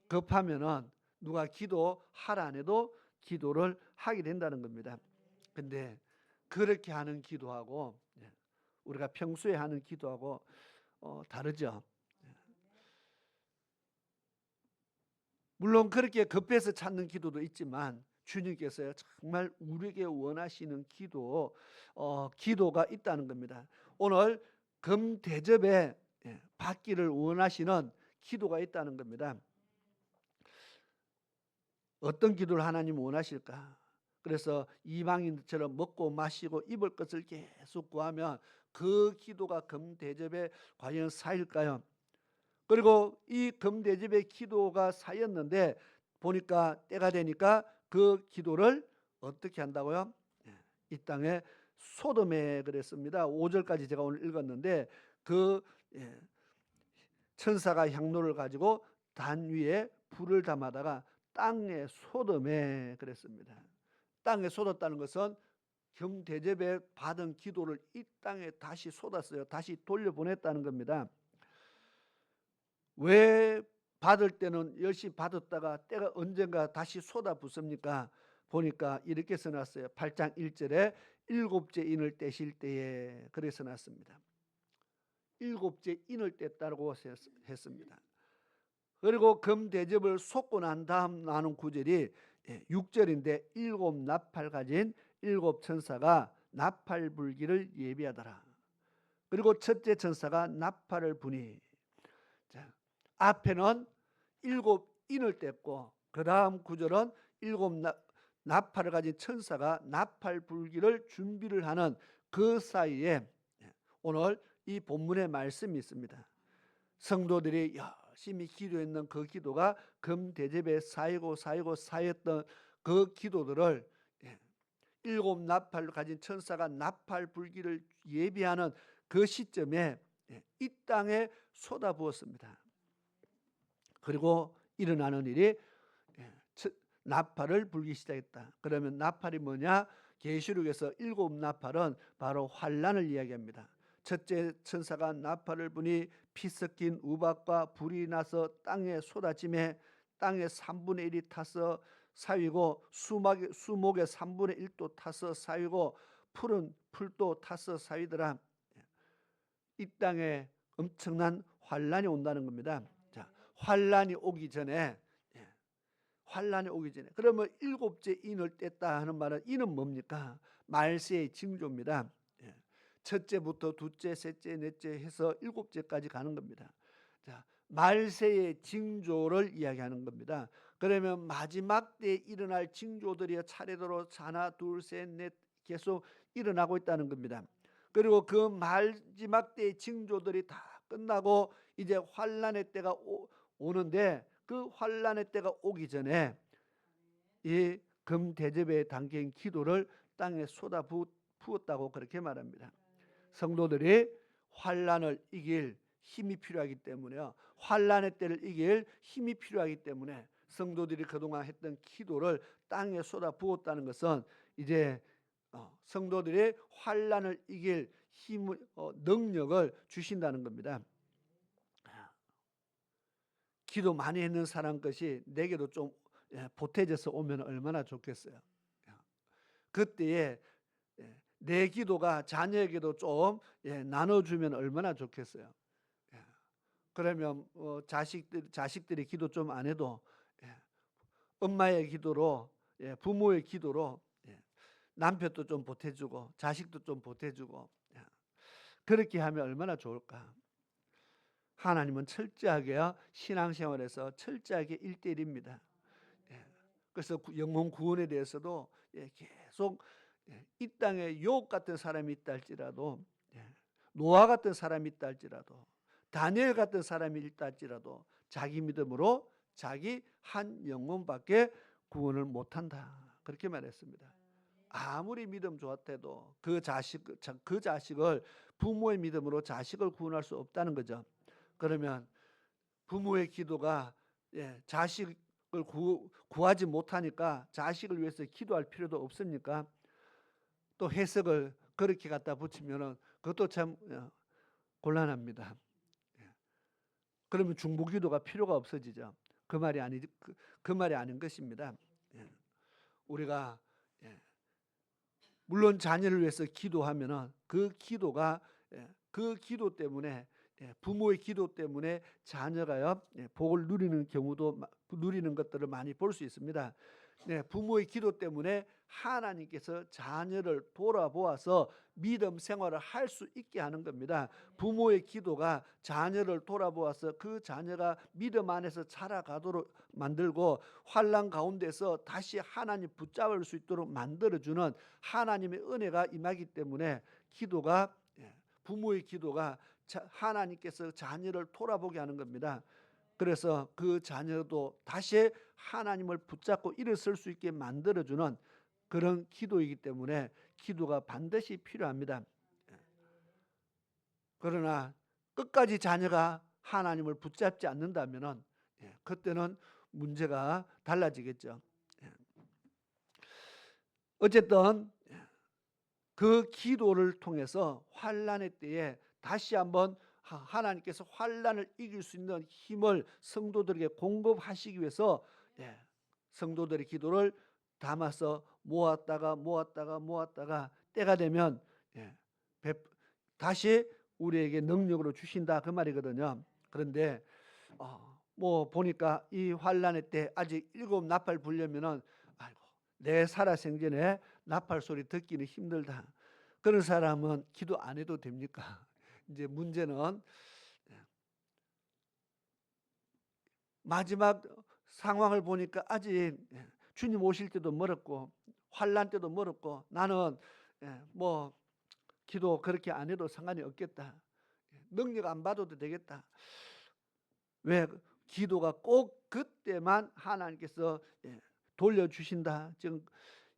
A: 급하면은 누가 기도하라 안 해도 기도를 하게 된다는 겁니다. 근데 그렇게 하는 기도하고 우리가 평소에 하는 기도하고 다르죠. 물론 그렇게 급해서 찾는 기도도 있지만 주님께서 정말 우리에게 원하시는 기도가 있다는 겁니다. 오늘 금대접에 받기를 원하시는 기도가 있다는 겁니다. 어떤 기도를 하나님 원하실까? 그래서 이방인들처럼 먹고 마시고 입을 것을 계속 구하면 그 기도가 금대접에 과연 쌓일까요? 그리고 이 금대접의 기도가 쌓였는데 보니까 때가 되니까 그 기도를 어떻게 한다고요? 이 땅에 소돔에 그랬습니다. 5절까지 제가 오늘 읽었는데 그 천사가 향로를 가지고 단 위에 불을 담아다가 땅에 소돔에 그랬습니다. 땅에 쏟았다는 것은 금대접에 받은 기도를 이 땅에 다시 쏟았어요. 다시 돌려보냈다는 겁니다. 왜 받을 때는 열심히 받았다가 때가 언젠가 다시 쏟아붓습니까? 보니까 이렇게 써놨어요. 8장 1절에 일곱째 인을 떼실 때에 그렇게 써놨습니다. 일곱째 인을 뗐다고 했습니다. 그리고 금대접을 쏟고 난 다음 나눈 구절이 6절인데 일곱 나팔 가진 일곱 천사가 나팔 불기를 예비하더라. 그리고 첫째 천사가 나팔을 부니, 자, 앞에는 일곱 인을 뗐고 그 다음 구절은 일곱 나팔을 가진 천사가 나팔 불기를 준비를 하는 그 사이에 오늘 이 본문의 말씀이 있습니다. 성도들이 열심히 기도했는 그 기도가 금대접에 쌓였던 그 기도들을 일곱 나팔을 가진 천사가 나팔 불기를 예비하는 그 시점에 이 땅에 쏟아부었습니다. 그리고 일어나는 일이 나팔을 불기 시작했다. 그러면 나팔이 뭐냐? 계시록에서 일곱 나팔은 바로 환란을 이야기합니다. 첫째 천사가 나팔을 부니 피 섞인 우박과 불이 나서 땅에 쏟아짐에 땅의 3분의 1이 타서 사위고 수목의 3분의 1도 타서 사위고 푸른 풀도 타서 사위더라. 이 땅에 엄청난 환란이 온다는 겁니다. 자, 환란이 오기 전에 그러면 일곱째 인을 뗐다 하는 말은 인은 뭡니까? 말세의 징조입니다. 첫째부터 둘째, 셋째, 넷째 해서 일곱째까지 가는 겁니다. 자, 말세의 징조를 이야기하는 겁니다. 그러면 마지막 때에 일어날 징조들이 차례대로 하나, 둘, 셋, 넷 계속 일어나고 있다는 겁니다. 그리고 그 마지막 때의 징조들이 다 끝나고 이제 환란의 때가 오는데 그 환란의 때가 오기 전에 이 금대접에 담긴 기도를 땅에 쏟아 부었다고 그렇게 말합니다. 성도들이 환란을 이길 힘이 필요하기 때문에요. 환란의 때를 이길 힘이 필요하기 때문에 성도들이 그동안 했던 기도를 땅에 쏟아 부었다는 것은 이제 성도들이 환란을 이길 힘, 능력을 주신다는 겁니다. 기도 많이 했는 사람 것이 내게도 좀 보태져서 오면 얼마나 좋겠어요. 그때에 내 기도가 자녀에게도 좀 나눠주면 얼마나 좋겠어요. 그러면 자식들이 기도 좀 안 해도 엄마의 기도로 부모의 기도로 남편도 좀 보태주고 자식도 좀 보태주고 그렇게 하면 얼마나 좋을까. 하나님은 철저하게 신앙생활에서 철저하게 1대1입니다. 그래서 영혼 구원에 대해서도 계속 이 땅에 욥 같은 사람이 있다 할지라도 노아 같은 사람이 있다 할지라도 다니엘 같은 사람이 있다 할지라도 자기 믿음으로 자기 한 영혼밖에 구원을 못한다 그렇게 말했습니다. 아무리 믿음 좋았대도 그 자식을 부모의 믿음으로 자식을 구원할 수 없다는 거죠. 그러면 부모의 기도가 자식을 구하지 못하니까 자식을 위해서 기도할 필요도 없습니까? 또 해석을 그렇게 갖다 붙이면은 그것도 참 곤란합니다. 그러면 중보기도가 필요가 없어지죠. 그 말이 아닌 것입니다. 우리가 물론 자녀를 위해서 기도하면은 그 기도가 그 기도 때문에 부모의 기도 때문에 자녀가요 복을 누리는 것들을 많이 볼 수 있습니다. 네, 부모의 기도 때문에 하나님께서 자녀를 돌아보아서 믿음 생활을 할 수 있게 하는 겁니다. 부모의 기도가 자녀를 돌아보아서 그 자녀가 믿음 안에서 자라가도록 만들고 환난 가운데서 다시 하나님 붙잡을 수 있도록 만들어주는 하나님의 은혜가 임하기 때문에 기도가 부모의 기도가 하나님께서 자녀를 돌아보게 하는 겁니다. 그래서 그 자녀도 다시 하나님을 붙잡고 일어설 수 있게 만들어주는 그런 기도이기 때문에 기도가 반드시 필요합니다. 그러나 끝까지 자녀가 하나님을 붙잡지 않는다면 그때는 문제가 달라지겠죠. 어쨌든 그 기도를 통해서 환난의 때에 다시 한번 하나님께서 환난을 이길 수 있는 힘을 성도들에게 공급하시기 위해서 성도들의 기도를 담아서 모았다가 때가 되면 다시 우리에게 능력으로 주신다 그 말이거든요. 그런데 뭐 보니까 이 환난의 때 아직 7 나팔 불려면은 아이고 내 살아생전에 나팔 소리 듣기는 힘들다. 그런 사람은 기도 안 해도 됩니까? 이제 문제는 마지막 상황을 보니까 아직 주님 오실 때도 멀었고 환난 때도 멀었고 나는 뭐 기도 그렇게 안 해도 상관이 없겠다. 능력 안 받아도 되겠다. 왜 기도가 꼭 그때만 하나님께서 돌려주신다. 즉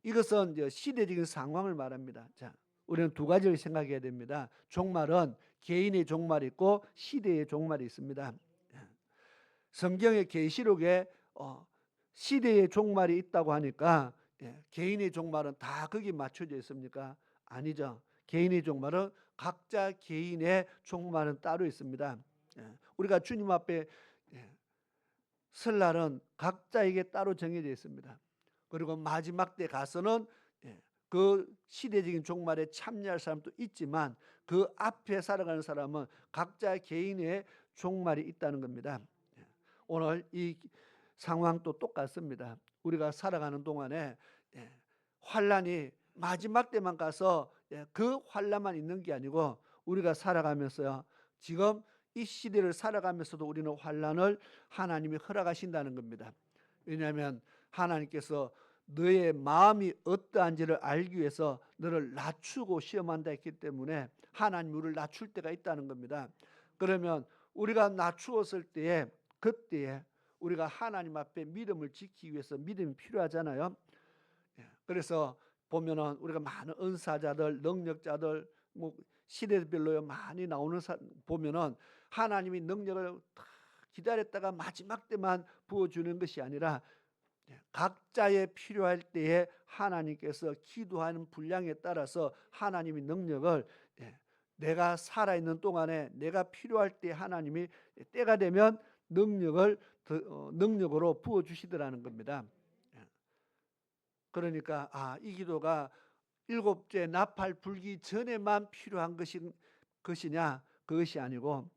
A: 이것은 이제 시대적인 상황을 말합니다. 자, 우리는 두 가지를 생각해야 됩니다. 종말은 개인의 종말이 있고 시대의 종말이 있습니다. 성경의 계시록에 시대의 종말이 있다고 하니까 개인의 종말은 다 거기 맞춰져 있습니까? 아니죠. 개인의 종말은 각자 개인의 종말은 따로 있습니다. 우리가 주님 앞에 설 날은 각자에게 따로 정해져 있습니다. 그리고 마지막 때 가서는 그 시대적인 종말에 참여할 사람도 있지만 그 앞에 살아가는 사람은 각자 개인의 종말이 있다는 겁니다. 오늘 이 상황도 똑같습니다. 우리가 살아가는 동안에 환난이 마지막 때만 가서 그 환난만 있는 게 아니고 우리가 살아가면서요. 지금 이 시대를 살아가면서도 우리는 환난을 하나님이 허락하신다는 겁니다. 왜냐하면 하나님께서 너의 마음이 어떠한지를 알기 위해서 너를 낮추고 시험한다 했기 때문에 하나님이 우리를 낮출 때가 있다는 겁니다. 그러면 우리가 낮추었을 때에 그때에 우리가 하나님 앞에 믿음을 지키기 위해서 믿음이 필요하잖아요. 그래서 보면은 우리가 많은 은사자들, 능력자들, 뭐 시대별로 많이 나오는 보면은 하나님이 능력을 다 기다렸다가 마지막 때만 부어주는 것이 아니라 각자의 필요할 때에 하나님께서 기도하는 분량에 따라서 하나님이 능력을 내가 살아있는 동안에 내가 필요할 때 하나님이 때가 되면 능력으로 부어주시더라는 겁니다. 그러니까 이 기도가 7째 나팔 불기 전에만 필요한 것이냐 그것이 아니고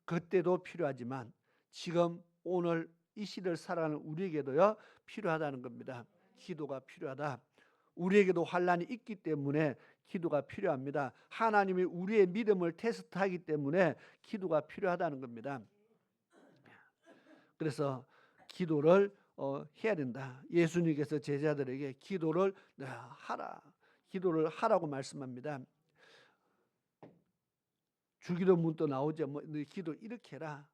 A: 그때도 필요하지만 지금 오늘 이 시대를 살아가는 우리에게도요 필요하다는 겁니다. 기도가 필요하다. 우리에게도 환난이 있기 때문에 기도가 필요합니다. 하나님이 우리의 믿음을 테스트하기 때문에 기도가 필요하다는 겁니다. 그래서 기도를 해야 된다. 예수님께서 제자들에게 기도를 하라고 말씀합니다. 주기도문도 나오죠. 뭐 기도 이렇게 해라.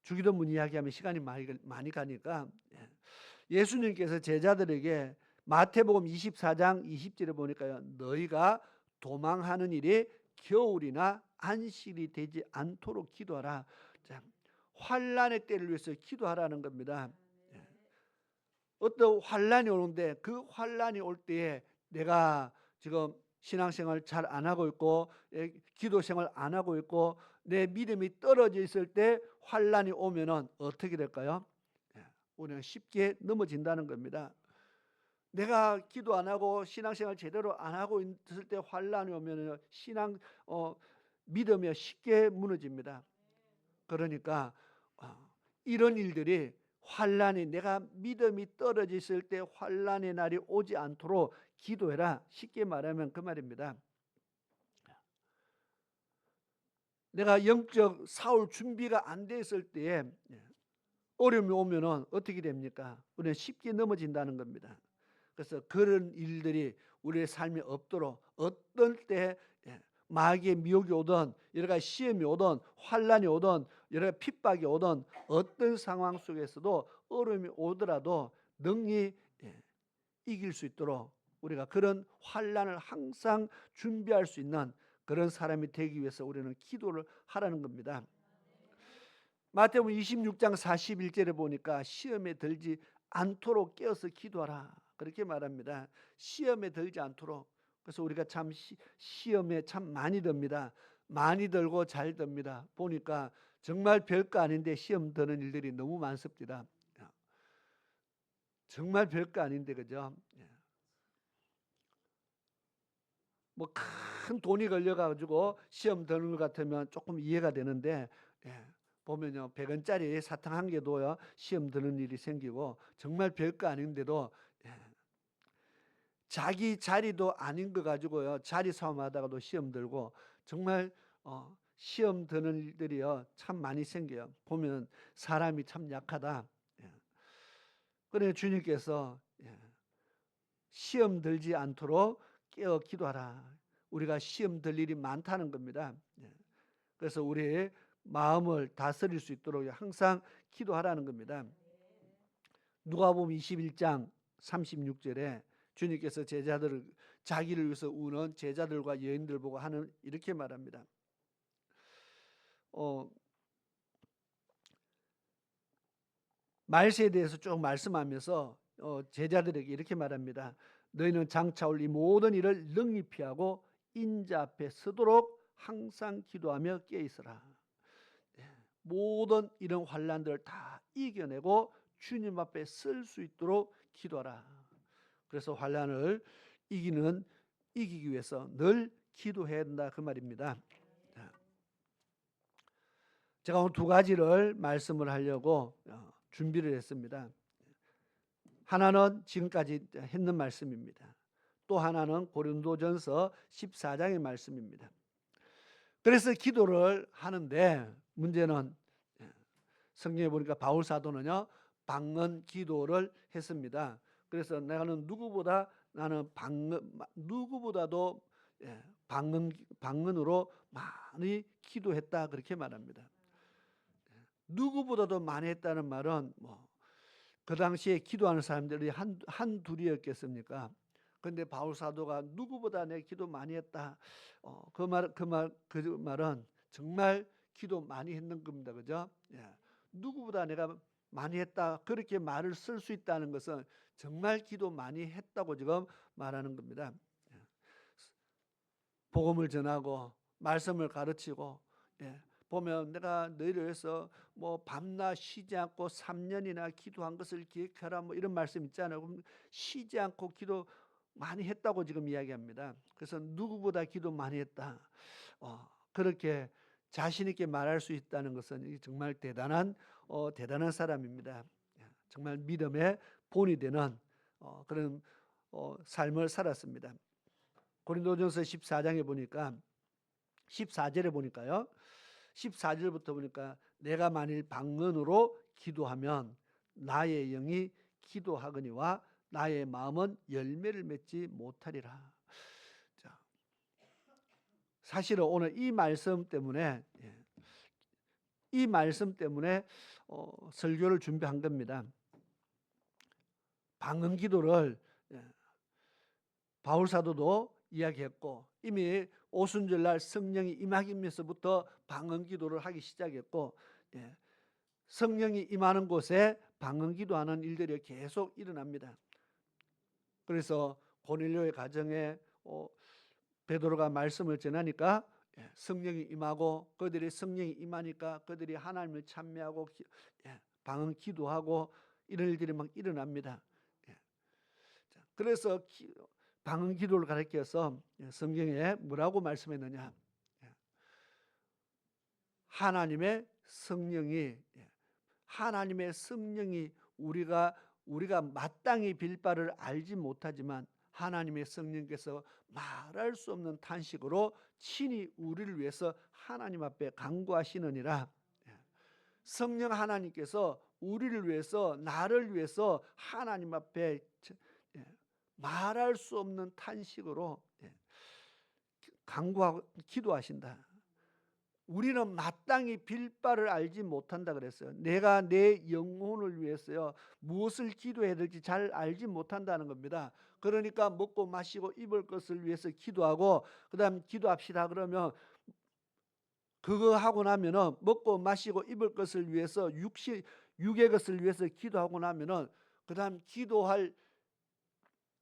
A: 주기도문 이야기하면 시간이 많이 가니까 예수님께서 제자들에게 마태복음 24장 20절에 보니까요. 너희가 도망하는 일이 겨울이나 안식이 되지 않도록 기도하라. 자, 환난의 때를 위해서 기도하라는 겁니다. 어떤 환난이 오는데 그 환난이 올 때에 내가 지금 신앙생활 잘 안 하고 있고 기도생활 안 하고 있고 내 믿음이 떨어져 있을 때 환난이 오면은 어떻게 될까요? 우리는 쉽게 넘어진다는 겁니다. 내가 기도 안 하고 신앙생활 제대로 안 하고 있을 때 환난이 오면은 믿음이 쉽게 무너집니다. 그러니까 이런 일들이 환란이 내가 믿음이 떨어졌을 때 환란의 날이 오지 않도록 기도해라. 쉽게 말하면 그 말입니다. 내가 영적 싸울 준비가 안 됐을 때에 어려움이 오면은 어떻게 됩니까? 우리는 쉽게 넘어진다는 겁니다. 그래서 그런 일들이 우리의 삶에 없도록 어떤 때 마귀의 미혹이 오든 여러 가지 시험이 오든 환란이 오든 여러 가지 핍박이 오든 어떤 상황 속에서도 어려움이 오더라도 능히 이길 수 있도록 우리가 그런 환란을 항상 준비할 수 있는 그런 사람이 되기 위해서 우리는 기도를 하라는 겁니다. 마태복음 26장 41절에 보니까 시험에 들지 않도록 깨어서 기도하라 그렇게 말합니다. 시험에 들지 않도록. 그래서 우리가 참 시험에 참 많이 듭니다. 많이 들고 잘 듭니다. 보니까 정말 별거 아닌데 시험 드는 일들이 너무 많습니다. 정말 별거 아닌데 그죠? 뭐 큰 돈이 걸려가지고 시험 드는 것 같으면 조금 이해가 되는데 보면요 100원짜리 사탕 한 개도요 시험 드는 일이 생기고 정말 별거 아닌데도 자기 자리도 아닌 거 가지고요 자리 싸움하다가도 시험 들고 정말 시험 드는 일들이요 참 많이 생겨요. 보면 사람이 참 약하다. 그래 주님께서 시험 들지 않도록 깨어 기도하라. 우리가 시험 들 일이 많다는 겁니다. 그래서 우리의 마음을 다스릴 수 있도록 항상 기도하라는 겁니다. 누가복음 21장 36절에 주님께서 제자들을 자기를 위해서 우는 제자들과 여인들 보고 하는 이렇게 말합니다. 말세에 대해서 쭉 말씀하면서 제자들에게 이렇게 말합니다. 너희는 장차 올 이 모든 일을 능히 피하고 인자 앞에 서도록 항상 기도하며 깨어 있으라. 모든 이런 환난들을 다 이겨내고 주님 앞에 설 수 있도록 기도하라. 그래서 환난을 이기기 위해서 늘 기도해야 된다 그 말입니다. 제가 오늘 두 가지를 말씀을 하려고 준비를 했습니다. 하나는 지금까지 했는 말씀입니다. 또 하나는 고린도전서 14장의 말씀입니다. 그래서 기도를 하는데 문제는 성경에 보니까 바울 사도는요 방언 기도를 했습니다. 그래서 나는 누구보다도 방언으로 많이 기도했다 그렇게 말합니다. 누구보다도 많이 했다는 말은 그 당시에 기도하는 사람들이 한 둘이었겠습니까? 그런데 바울 사도가 누구보다 내 기도 많이 했다. 그 말은 정말 기도 많이 했는 겁니다. 그죠? 누구보다 내가 많이 했다. 그렇게 말을 쓸 수 있다는 것은 정말 기도 많이 했다고 지금 말하는 겁니다. 복음을 전하고 말씀을 가르치고 보면 내가 너희를 위해서 밤낮 쉬지 않고 3년이나 기도한 것을 기억하라 이런 말씀 있잖아요. 그럼 쉬지 않고 기도 많이 했다고 지금 이야기합니다. 그래서 누구보다 기도 많이 했다. 그렇게 자신 있게 말할 수 있다는 것은 정말 대단한 사람입니다. 정말 믿음의 본이 되는 그런 삶을 살았습니다. 고린도전서 14장에 보니까 14절에 보니까요. 14절부터 보니까 내가 만일 방언으로 기도하면 나의 영이 기도하거니와 나의 마음은 열매를 맺지 못하리라. 자, 사실은 오늘 이 말씀 때문에 설교를 준비한 겁니다. 방언 기도를 바울 사도도 이야기했고 이미 오순절날 성령이 임하기면서부터 방언 기도를 하기 시작했고 성령이 임하는 곳에 방언 기도하는 일들이 계속 일어납니다. 그래서 고넬료의 가정에 베드로가 말씀을 전하니까 성령이 임하고 그들이 성령이 임하니까 그들이 하나님을 찬미하고 방언 기도하고 이런 일들이 막 일어납니다. 그래서 방언 기도를 가르쳐서 성경에 뭐라고 하나님의 성령이 우리가 마땅히 빌 바를 알지 못하지만 하나님의 성령께서 말할 수 없는 탄식으로 친히 우리를 위해서 하나님 앞에 간구하시느니라. 성령 하나님께서 우리를 위해서, 나를 위해서 하나님 앞에 말할 수 없는 탄식으로 간구하고 기도하신다. 우리는 마땅히 빌 바를 알지 못한다 그랬어요. 내가 내 영혼을 위해서요 무엇을 기도해야 될지 잘 알지 못한다는 겁니다. 그러니까 먹고 마시고 입을 것을 위해서 기도하고, 그다음 기도합시다 그러면 그거 하고 나면은 먹고 마시고 입을 것을 위해서 육의 것을 위해서 기도하고 나면은 그다음 기도할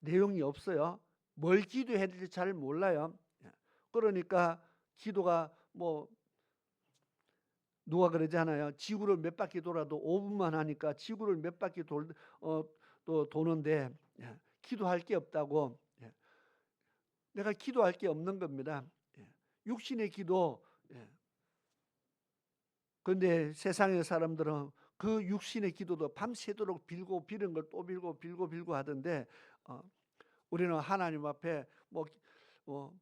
A: 내용이 없어요. 뭘 기도해야 될지 잘 몰라요. 그러니까 기도가 뭐 누가 그러잖아요. 지구를 몇 바퀴 돌아도 5분만 하니까 지구를 몇 바퀴 또 도는데 기도할 게 없다고. 내가 기도할 게 없는 겁니다. 육신의 기도. 그런데 세상의 사람들은 그 육신의 기도도 밤새도록 빌고 빌은 걸 또 빌고 하던데 우리는 하나님 앞에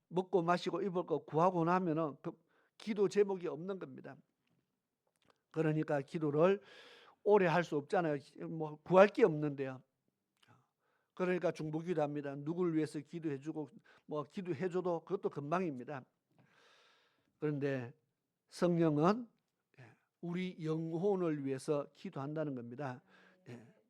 A: 먹고 마시고 입을 거 구하고 나면은 그 기도 제목이 없는 겁니다. 그러니까 기도를 오래 할 수 없잖아요. 뭐 구할 게 없는데요. 그러니까 중보기도합니다. 누구를 위해서 기도해주고 뭐 기도해줘도 그것도 금방입니다. 그런데 성령은 우리 영혼을 위해서 기도한다는 겁니다.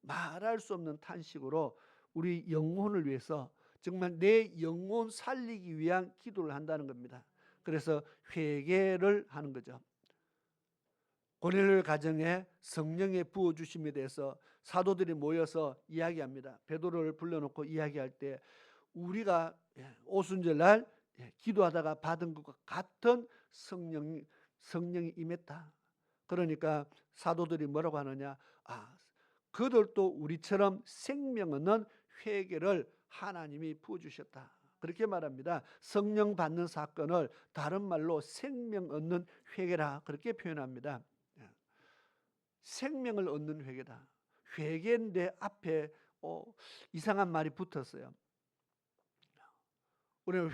A: 말할 수 없는 탄식으로 우리 영혼을 위해서 정말 내 영혼 살리기 위한 기도를 한다는 겁니다. 그래서 회개를 하는 거죠. 고넬료 가정에 성령의 부어주심에 대해서 사도들이 모여서 이야기합니다. 베드로를 불러놓고 이야기할 때 우리가 오순절날 기도하다가 받은 것과 같은 성령이 임했다. 그러니까 사도들이 뭐라고 하느냐, 그들도 우리처럼 생명 얻는 회개를 하나님이 부어주셨다. 그렇게 말합니다. 성령 받는 사건을 다른 말로 생명 얻는 회개라 그렇게 표현합니다. 생명을 얻는 회개다. 회개인데 앞에 이상한 말이 붙었어요. 우리는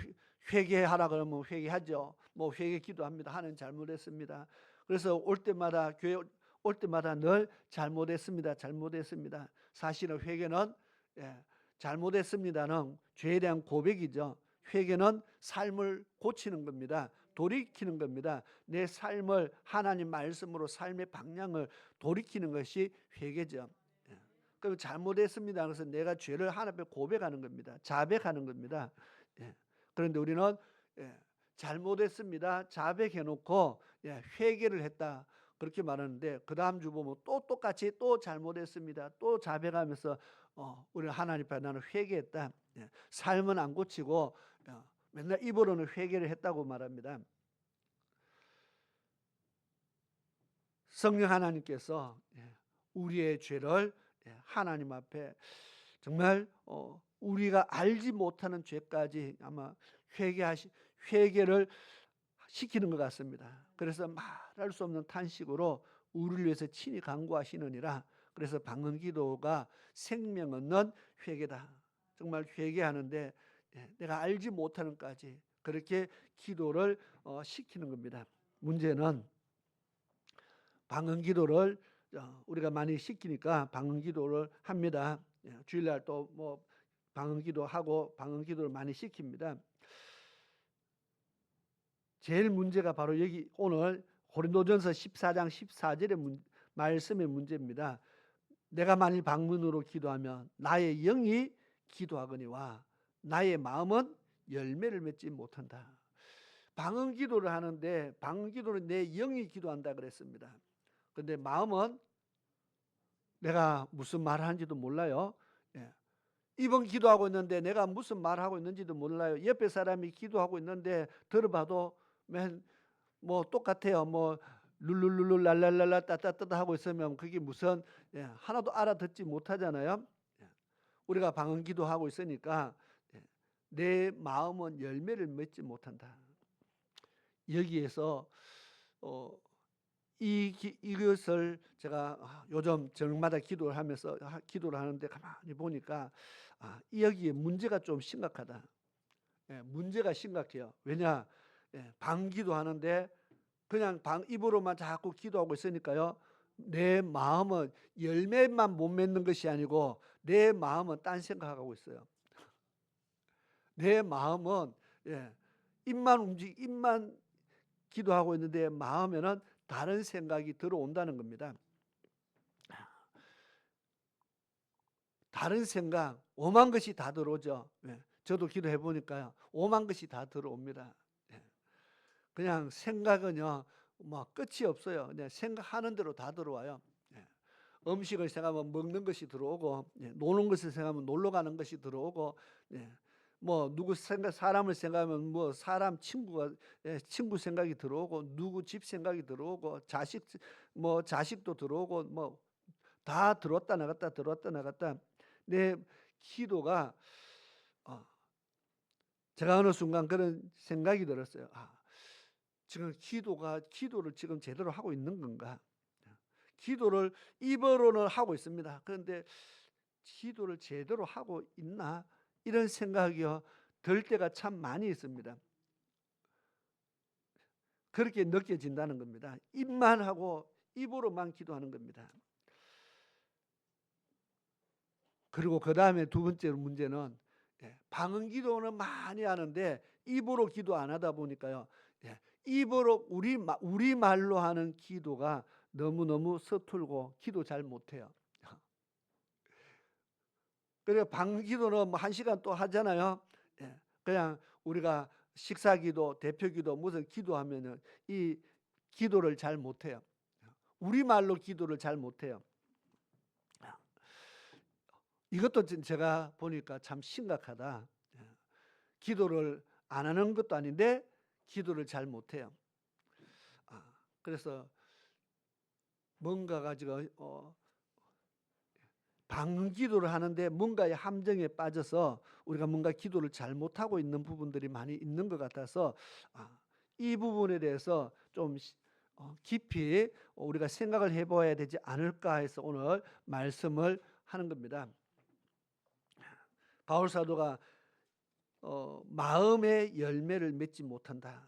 A: 회개하라 그러면 회개하죠. 뭐 회개 기도합니다. 하나님 잘못했습니다. 그래서 올 때마다 교회 올 때마다 늘 잘못했습니다. 사실은 회개는 잘못했습니다는 죄에 대한 고백이죠. 회개는 삶을 고치는 겁니다. 돌이키는 겁니다. 내 삶을 하나님 말씀으로 삶의 방향을 돌이키는 것이 회개죠. 그럼 잘못했습니다. 그래서 내가 죄를 하나님 앞에 고백하는 겁니다. 자백하는 겁니다. 그런데 우리는 잘못했습니다. 자백해놓고 회개를 했다. 그렇게 말하는데 그 다음 주 보면 또 똑같이 또 잘못했습니다. 또 자백하면서 우리는 하나님 앞에 나는 회개했다. 삶은 안 고치고 맨날 입으로는 회개를 했다고 말합니다. 성령 하나님께서 우리의 죄를 하나님 앞에 정말 우리가 알지 못하는 죄까지 아마 회개를 시키는 것 같습니다. 그래서 말할 수 없는 탄식으로 우리를 위해서 친히 간구하시느니라. 그래서 방언기도가 생명 얻는 회개다. 정말 회개하는데 내가 알지 못하는 까지 그렇게 기도를 시키는 겁니다. 문제는 방언기도를 우리가 많이 시키니까 방언기도를 합니다. 주일날 또 뭐 방언기도하고 방언기도를 많이 시킵니다. 제일 문제가 바로 여기 오늘 고린도전서 14장 14절의 말씀의 문제입니다. 내가 만일 방언으로 기도하면 나의 영이 기도하거니와 나의 마음은 열매를 맺지 못한다. 방언 기도를 하는데 방언 기도는 내 영이 기도한다 그랬습니다. 그런데 마음은 내가 무슨 말을 하는지도 몰라요. 이번 기도하고 있는데 내가 무슨 말을 하고 있는지도 몰라요. 옆에 사람이 기도하고 있는데 들어봐도 뭐 똑같아요. 뭐 룰룰룰룰 랄랄랄라 따따따따 하고 있으면 그게 무슨 하나도 알아듣지 못하잖아요. 우리가 방언 기도하고 있으니까 내 마음은 열매를 맺지 못한다. 여기에서 이것을 제가 요즘 저녁마다 기도를 하면서 기도를 하는데 가만히 보니까 여기에 문제가 좀 심각하다. 문제가 심각해요. 왜냐? 방기도 하는데 그냥 입으로만 자꾸 기도하고 있으니까요. 내 마음은 열매만 못 맺는 것이 아니고 내 마음은 딴 생각하고 있어요. 내 마음은 입만 기도하고 있는데 마음에는 다른 생각이 들어온다는 겁니다. 다른 생각, 오만 것이 다 들어오죠. 저도 기도해 보니까요. 오만 것이 다 들어옵니다. 그냥 생각은요, 뭐 끝이 없어요. 그냥 생각하는 대로 다 들어와요. 음식을 생각하면 먹는 것이 들어오고, 노는 것을 생각하면 놀러 가는 것이 들어오고, 뭐 누구 생각, 사람을 생각하면 뭐 사람 친구 생각이 들어오고, 누구 집 생각이 들어오고, 자식도 들어오고, 뭐 다 들어왔다 나갔다. 내 기도가 제가 어느 순간 그런 생각이 들었어요. 지금 기도를 지금 제대로 하고 있는 건가? 기도를 입으로는 하고 있습니다. 그런데 기도를 제대로 하고 있나? 이런 생각이요 들 때가 참 많이 있습니다. 그렇게 느껴진다는 겁니다. 입만 하고 입으로만 기도하는 겁니다. 그리고 그 다음에 두 번째 문제는 방언 기도는 많이 하는데 입으로 기도 안 하다 보니까요. 입으로 우리 말로 하는 기도가 너무너무 서툴고 기도 잘 못해요. 그래서 방언 기도는 뭐 1시간 또 하잖아요. 그냥 우리가 식사기도, 대표기도 무슨 기도하면은 이 기도를 잘 못해요. 우리 말로 기도를 잘 못해요. 이것도 제가 보니까 참 심각하다. 기도를 안 하는 것도 아닌데 기도를 잘 못해요. 그래서 뭔가가 지금 방언 기도를 하는데 뭔가의 함정에 빠져서 우리가 뭔가 기도를 잘 못하고 있는 부분들이 많이 있는 것 같아서 이 부분에 대해서 좀 깊이 우리가 생각을 해봐야 되지 않을까 해서 오늘 말씀을 하는 겁니다. 바울 사도가 마음의 열매를 맺지 못한다.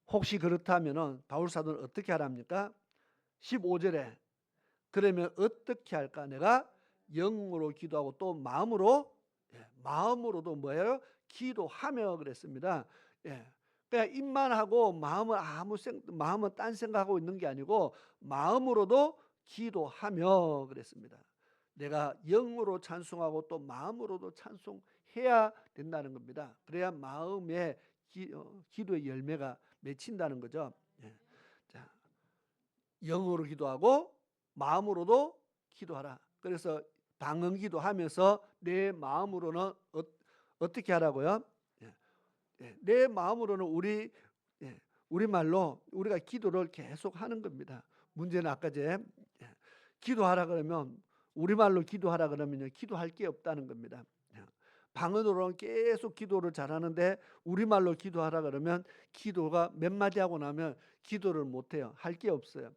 A: 혹시 그렇다면은 바울 사도는 어떻게 하랍니까? 15절에 그러면 어떻게 할까? 내가 영으로 기도하고 또 마음으로도 뭐예요? 기도하며 그랬습니다. 그냥 입만 하고 마음은 딴 생각하고 있는 게 아니고 마음으로도 기도하며 그랬습니다. 내가 영으로 찬송하고 또 마음으로도 찬송해야 된다는 겁니다. 그래야 마음의 기도의 열매가 맺힌다는 거죠. 자, 영으로 기도하고 마음으로도 기도하라. 그래서 방언 기도하면서 내 마음으로는 어떻게 하라고요? 내 마음으로는 우리 말로 우리가 기도를 계속 하는 겁니다. 문제는 아까 기도하라 그러면 우리말로 기도하라 그러면요 기도할 게 없다는 겁니다. 방언으로는 계속 기도를 잘하는데 우리말로 기도하라 그러면 기도가 몇 마디 하고 나면 기도를 못해요. 할 게 없어요.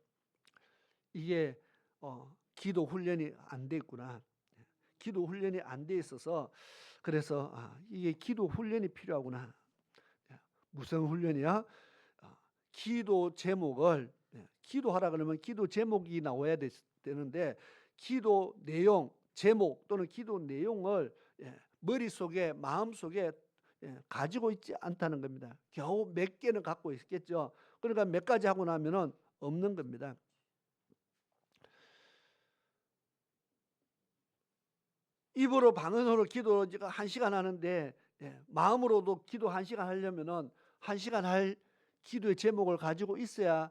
A: 이게 기도 훈련이 안 돼 있구나. 기도 훈련이 안 돼 있어서 그래서 이게 기도 훈련이 필요하구나. 무슨 훈련이야? 기도 제목을 기도하라 그러면 기도 제목이 나와야 되는데 기도 내용, 제목 또는 기도 내용을 머릿속에 마음속에 가지고 있지 않다는 겁니다. 겨우 몇 개는 갖고 있겠죠. 그러니까 몇 가지 하고 나면은 없는 겁니다. 입으로 방언으로 기도 1시간 하는데 마음으로도 기도 1시간 하려면은 1시간 할 기도의 제목을 가지고 있어야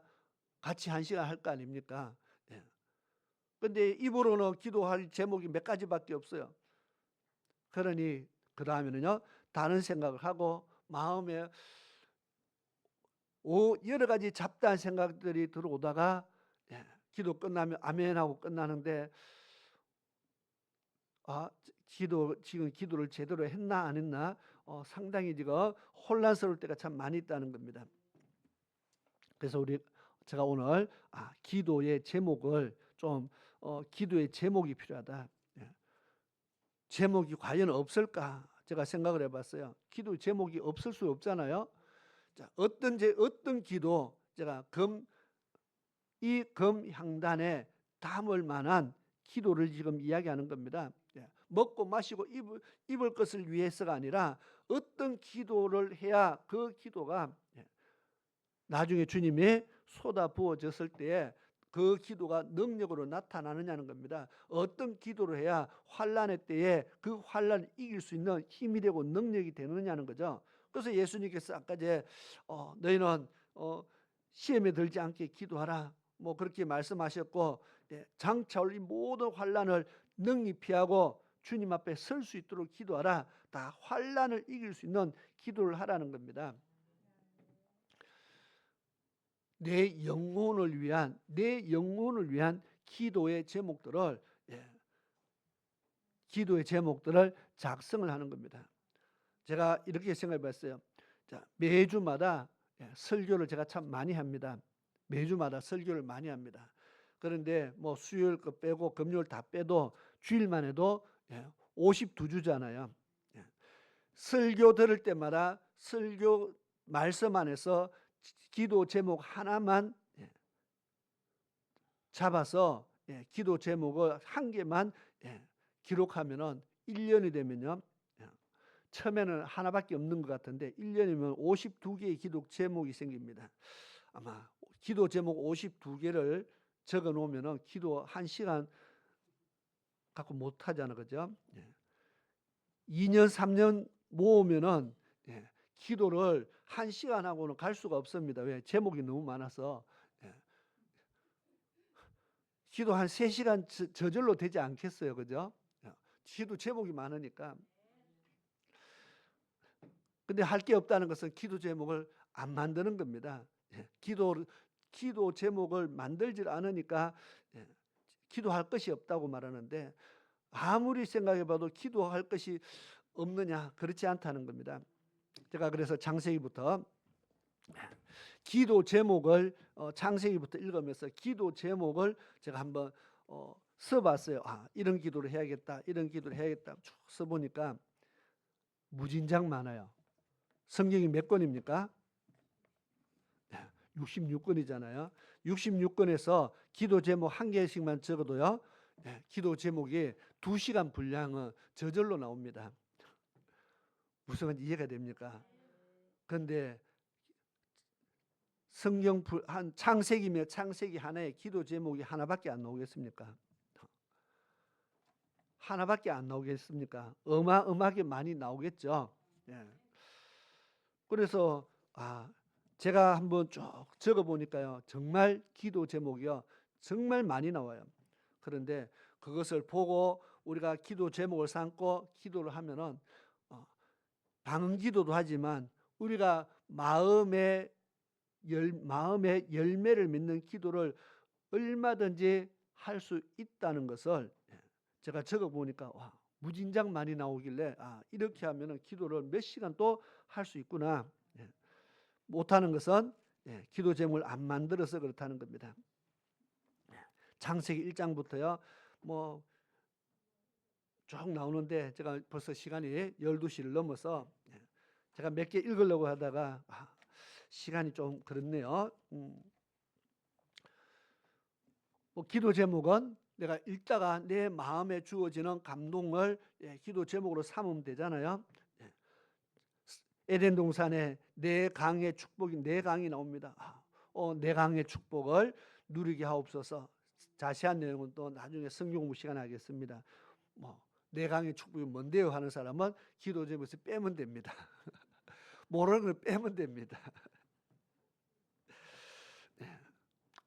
A: 같이 1시간 할 거 아닙니까? 근데 입으로는 기도할 제목이 몇 가지밖에 없어요. 그러니 그 다음에는요 다른 생각을 하고 마음에 여러 가지 잡다한 생각들이 들어오다가 기도 끝나면 아멘하고 끝나는데 지금 기도를 제대로 했나 안 했나 상당히 지금 혼란스러울 때가 참 많이 있다는 겁니다. 그래서 우리 제가 오늘 기도의 제목을 좀 기도의 제목이 필요하다. 제목이 과연 없을까? 제가 생각을 해봤어요. 기도 제목이 없을 수 없잖아요. 자, 어떤 기도 제가 이 금향단에 담을 만한 기도를 지금 이야기하는 겁니다. 먹고 마시고 입을 것을 위해서가 아니라 어떤 기도를 해야 그 기도가 나중에 주님이 쏟아 부어졌을 때에 그 기도가 능력으로 나타나느냐는 겁니다. 어떤 기도를 해야 환난의 때에 그 환난을 이길 수 있는 힘이 되고 능력이 되느냐는 거죠. 그래서 예수님께서 아까 너희는 시험에 들지 않게 기도하라 뭐 그렇게 말씀하셨고, 장차 올 이 모든 환난을 능히 피하고 주님 앞에 설 수 있도록 기도하라. 다 환난을 이길 수 있는 기도를 하라는 겁니다. 내 영혼을 위한 기도의 제목들을 작성을 하는 겁니다. 제가 이렇게 생각해 봤어요. 자, 매주마다 설교를 제가 참 많이 합니다. 매주마다 설교를 많이 합니다. 그런데 뭐 수요일 거 빼고 금요일 다 빼도 주일만 해도 52주잖아요. 설교 들을 때마다 설교 말씀 안에서 기도 제목 하나만 잡아서 기도 제목을 한 개만 기록하면은 1년이 되면요. 처음에는 하나밖에 없는 것 같은데 1년이면 52개의 기도 제목이 생깁니다. 아마 기도 제목 52개를 적어 놓으면은 기도 1시간 갖고 못 하잖아. 그죠? 2년 3년 모으면은 기도를 1시간 하고는 갈 수가 없습니다. 왜? 제목이 너무 많아서. 기도 한 3시간 저절로 되지 않겠어요. 그죠? 기도 제목이 많으니까. 근데 할 게 없다는 것은 기도 제목을 안 만드는 겁니다. 기도 제목을 만들질 않으니까 기도할 것이 없다고 말하는데, 아무리 생각해 봐도 기도할 것이 없느냐? 그렇지 않다는 겁니다. 제가 그래서 창세기부터 기도 제목을 창세기부터 읽으면서 기도 제목을 제가 한번 써봤어요. 이런 기도를 해야겠다, 이런 기도를 해야겠다 쭉 써보니까 무진장 많아요. 성경이 몇 권입니까? 66권이잖아요. 66권에서 기도 제목 한 개씩만 적어도요, 기도 제목이 2시간 분량은 저절로 나옵니다. 무슨 말인지 이해가 됩니까? 그런데 성경 한 창세기면 창세기 하나에 기도 제목이 하나밖에 안 나오겠습니까? 하나밖에 안 나오겠습니까? 어마어마하게 많이 나오겠죠. 그래서 제가 한번 쭉 적어 보니까요, 정말 기도 제목이요 정말 많이 나와요. 그런데 그것을 보고 우리가 기도 제목을 삼고 기도를 하면은 방언 기도도 하지만 우리가 마음의 열매를 맺는 기도를 얼마든지 할 수 있다는 것을 제가 적어 보니까 무진장 많이 나오길래 이렇게 하면은 기도를 몇 시간 또 할 수 있구나. 못하는 것은 기도 제목을 안 만들어서 그렇다는 겁니다. 창세기 1장부터요 뭐 쭉 나오는데 제가 벌써 시간이 12시를 넘어서 제가 몇 개 읽으려고 하다가 시간이 좀 그렇네요. 뭐 기도 제목은 내가 읽다가 내 마음에 주어지는 감동을 기도 제목으로 삼으면 되잖아요. 에덴 동산에 내 강의 축복이 내 강이 나옵니다. 내 강의 축복을 누리게 하옵소서. 자세한 내용은 또 나중에 성경 공부 시간에 하겠습니다. 내 강의 축복이 뭔데요 하는 사람은 기도 제목에서 빼면 됩니다. 모르는 걸 빼면 됩니다.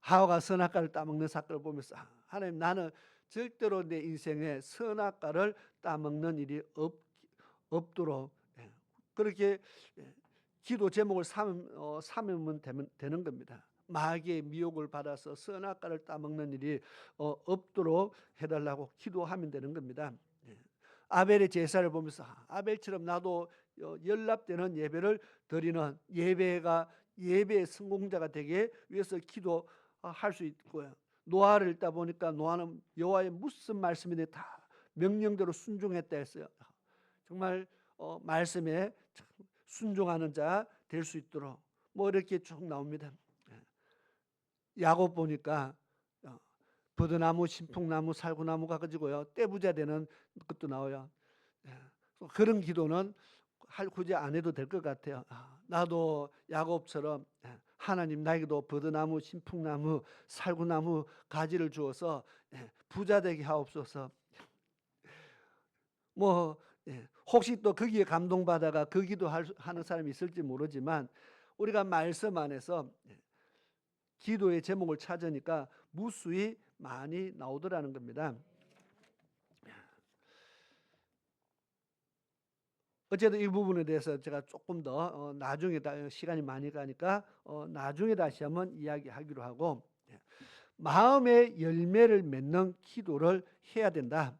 A: 하와가 선악과를 따먹는 사건을 보면서 하나님, 나는 절대로 내 인생에 선악과를 따먹는 일이 없도록 그렇게 기도 제목을 삼으면 되는 겁니다. 마귀의 미혹을 받아서 선악과를 따먹는 일이 없도록 해달라고 기도하면 되는 겁니다. 아벨의 제사를 보면서 아벨처럼 나도 연합되는 예배를 드리는 예배가 예배의 성공자가 되기 위해서 기도할 수 있고요. 노아를 읽다 보니까 노아는 여호와의 무슨 말씀인데 다 명령대로 순종했다 했어요. 정말 말씀에 순종하는 자 될 수 있도록 뭐 이렇게 쭉 나옵니다. 야곱 보니까 버드나무, 신풍나무, 살구나무가 가지고요 떼부자 되는 것도 나와요. 그런 기도는 굳이 안 해도 될 것 같아요. 나도 야곱처럼 하나님 나에게도 버드나무, 신풍나무, 살구나무 가지를 주어서 부자 되게 하옵소서. 뭐 혹시 또 거기에 감동받아가 그 기도하는 사람이 있을지 모르지만 우리가 말씀 안에서 기도의 제목을 찾으니까 무수히 많이 나오더라는 겁니다. 어쨌든 이 부분에 대해서 제가 조금 더 나중에 시간이 많이 가니까 나중에 다시 한번 이야기하기로 하고, 마음의 열매를 맺는 기도를 해야 된다.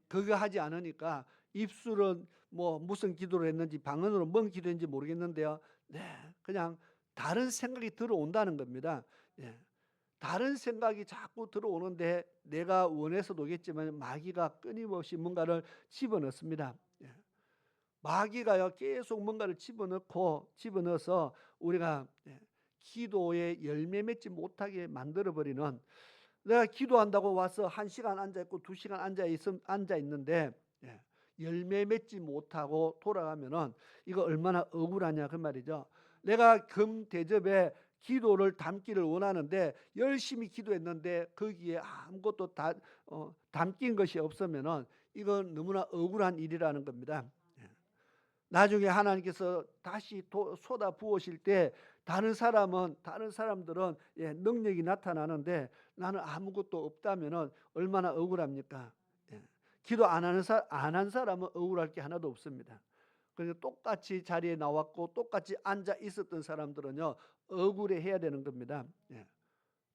A: 그거 하지 않으니까 입술은 뭐 무슨 기도를 했는지 방언으로 뭔 기도했는지 모르겠는데요. 그냥 다른 생각이 들어온다는 겁니다. 다른 생각이 자꾸 들어오는데 내가 원해서도 오겠지만 마귀가 끊임없이 뭔가를 집어넣습니다. 마귀가요 계속 뭔가를 집어넣어서 우리가 기도에 열매 맺지 못하게 만들어버리는, 내가 기도한다고 와서 1시간 앉아있고 2시간 앉아있는데 열매 맺지 못하고 돌아가면은 이거 얼마나 억울하냐 그 말이죠. 내가 금 대접에 기도를 담기를 원하는데 열심히 기도했는데 거기에 아무것도 담긴 것이 없으면은 이건 너무나 억울한 일이라는 겁니다. 나중에 하나님께서 다시 쏟아 부으실 때 다른 사람들은 능력이 나타나는데 나는 아무것도 없다면은 얼마나 억울합니까? 기도 안 한 사람은 억울할 게 하나도 없습니다. 그래서 똑같이 자리에 나왔고 똑같이 앉아 있었던 사람들은요 억울해 해야 되는 겁니다.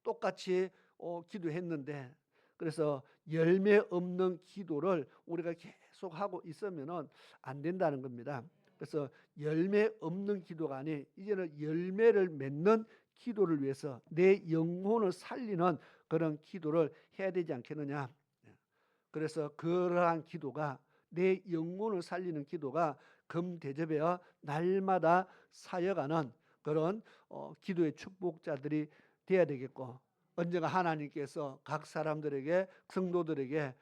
A: 똑같이 기도했는데, 그래서 열매 없는 기도를 우리가 계속 하고 있으면은 안 된다는 겁니다. 그래서 열매 없는 기도가 아니 이제는 열매를 맺는 기도를 위해서 내 영혼을 살리는 그런 기도를 해야 되지 않겠느냐. 그래서 그러한 기도가, 내 영혼을 살리는 기도가 금대접에어 날마다 사역하는 그런 기도의 축복자들이 되어야 되겠고, 언젠가 하나님께서 각 사람들에게, 성도들에게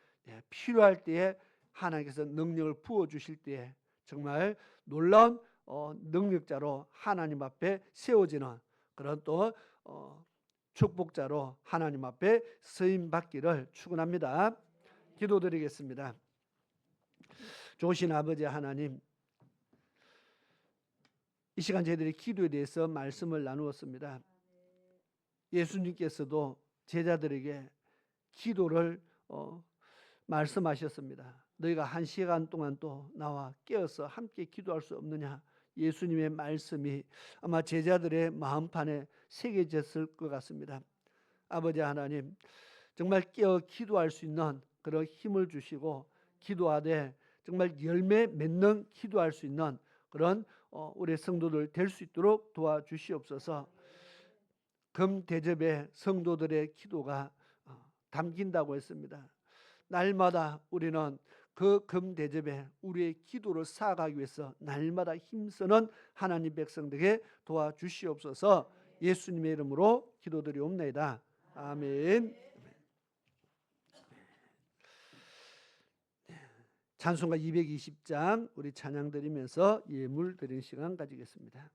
A: 필요할 때에 하나님께서 능력을 부어주실 때에 정말 놀라운 능력자로 하나님 앞에 세워지는 그런 또 축복자로 하나님 앞에 쓰임받기를 축원합니다. 기도드리겠습니다. 좋으신 아버지 하나님, 이 시간 저희들이 기도에 대해서 말씀을 나누었습니다. 예수님께서도 제자들에게 기도를 말씀하셨습니다. 너희가 1시간 동안 또 나와 깨어서 함께 기도할 수 없느냐. 예수님의 말씀이 아마 제자들의 마음판에 새겨졌을 것 같습니다. 아버지 하나님, 정말 깨어 기도할 수 있는 그런 힘을 주시고, 기도하되 정말 열매 맺는 기도할 수 있는 그런 우리 성도들 될 수 있도록 도와주시옵소서. 금 대접에 성도들의 기도가 담긴다고 했습니다. 날마다 우리는 그 금 대접에 우리의 기도를 쌓아가기 위해서 날마다 힘쓰는 하나님 백성들에게 도와주시옵소서. 예수님의 이름으로 기도드리옵나이다. 아멘. 찬송가 220장 우리 찬양 드리면서 예물 드리는 시간 가지겠습니다.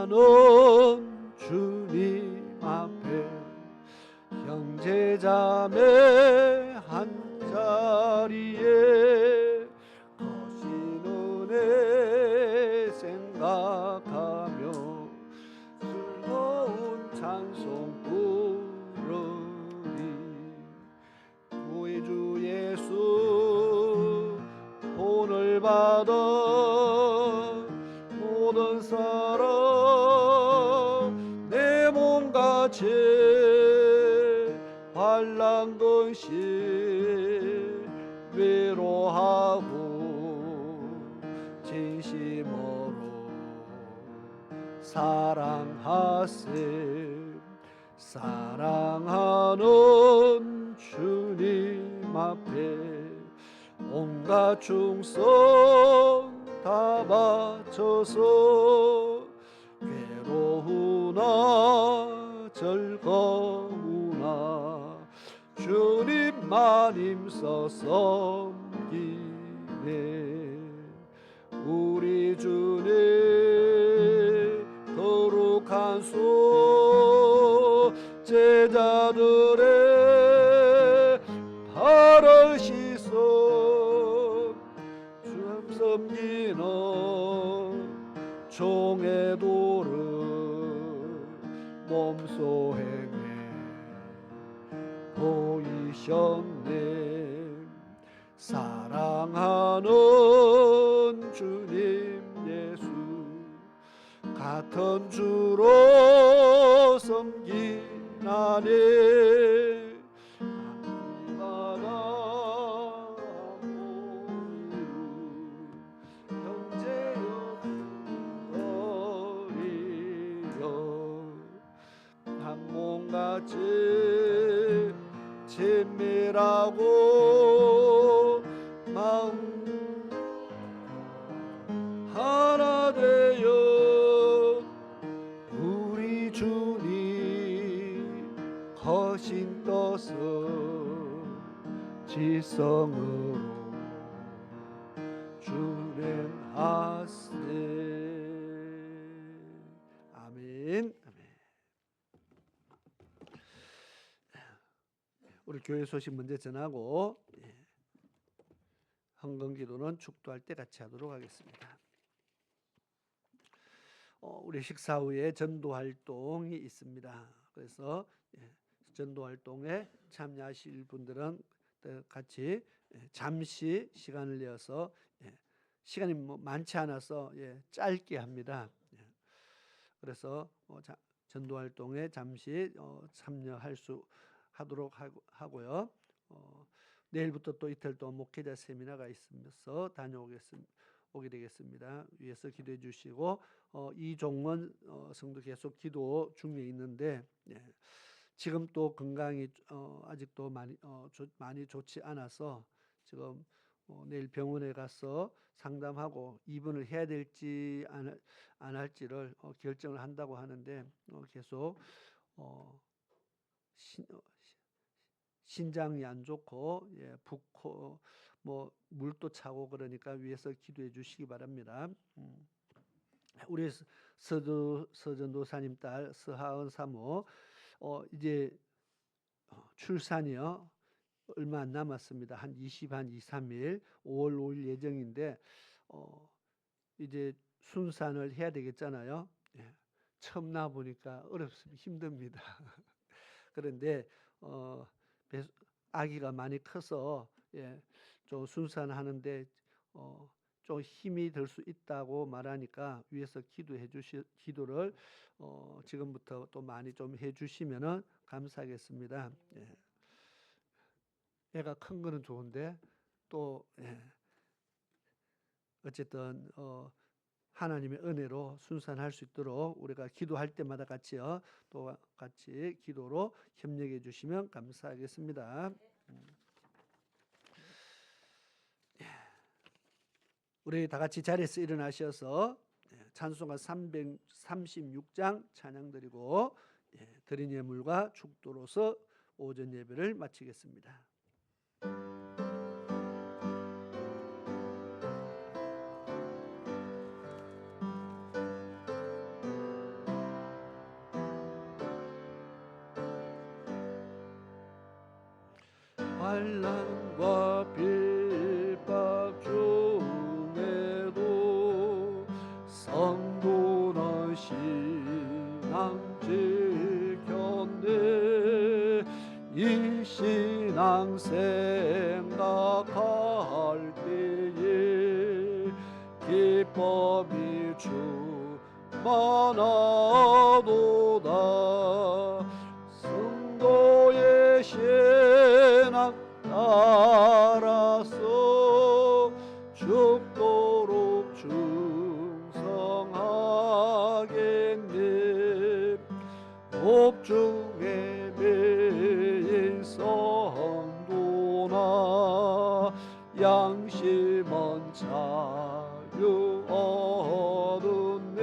A: 사랑하는 주님 앞에 형제자매 한자리에 거신 은혜 생각하며 즐거운 찬송 부르리. 우리 주 예수 본을 받아 모든 사람 내 번씩 위로하고 진심으로 사랑하세. 사랑하는 주님 앞에 온갖 충성 다 바쳐서 괴로우나 즐거우나 주님만 힘써 섬기네. 우리 주님 거룩한 손 제자들의 바른 시선 주 섬기는 종의 도를 몸소 행해 보이셨네. 사랑하는 주님 예수 같은 주로 섬기나니 하늘바다 형제여 어리여 한 몸같이 친밀하고 마음 하나 되어 우리 주님 거신 떠서 지성으로 준행하세. 아멘. 우리 교회 소식 먼저 전하고 헌금기도는 축도할 때 같이 하도록 하겠습니다. 우리 식사 후에 전도활동이 있습니다. 그래서 전도활동에 참여하실 분들은 같이 잠시 시간을 내어서 시간이 많지 않아서 짧게 합니다. 그래서 전도활동에 잠시 참여할 수 하도록 하고요. 내일부터 또 이틀 동안 목회자 세미나가 있으면서 오게 되겠습니다. 위에서 기도해 주시고 이종원 성도 계속 기도 중에 있는데 지금 또 건강이 아직도 많이 좋지 않아서 지금 내일 병원에 가서 상담하고 입원을 해야 될지 안 할지를 결정을 한다고 하는데 계속 신장이 안 좋고 붓고 물도 차고 그러니까 위에서 기도해 주시기 바랍니다. 우리 서전도사님 딸 서하은 사모 이제 출산이요 얼마 안 남았습니다. 한 2, 3일 5월 5일 예정인데 이제 순산을 해야 되겠잖아요. 처음 나 보니까 어렵습니다. 힘듭니다. 그런데 아기가 많이 커서 좀 순산하는데 좀 힘이 들 수 있다고 말하니까 위에서 기도를 지금부터 또 많이 좀 해주시면은 감사하겠습니다. 애가 큰 거는 좋은데 또 어쨌든 하나님의 은혜로 순산할 수 있도록 우리가 기도할 때마다 같이요 또 같이 기도로 협력해 주시면 감사하겠습니다. 우리 다 같이 자리에서 일어나셔서 찬송가 336장 찬양 드리고 드린 예물과 축도로서 오전 예배를 마치겠습니다. 환난과 핍박 중에도 성도는 신앙 지켰네. 이 신앙 생각할 때에 기쁨이 충만하도다. 성도의 신앙 죽도록 충성하겠네. 옥중에 매일 성도나 양심은 자유 얻었네.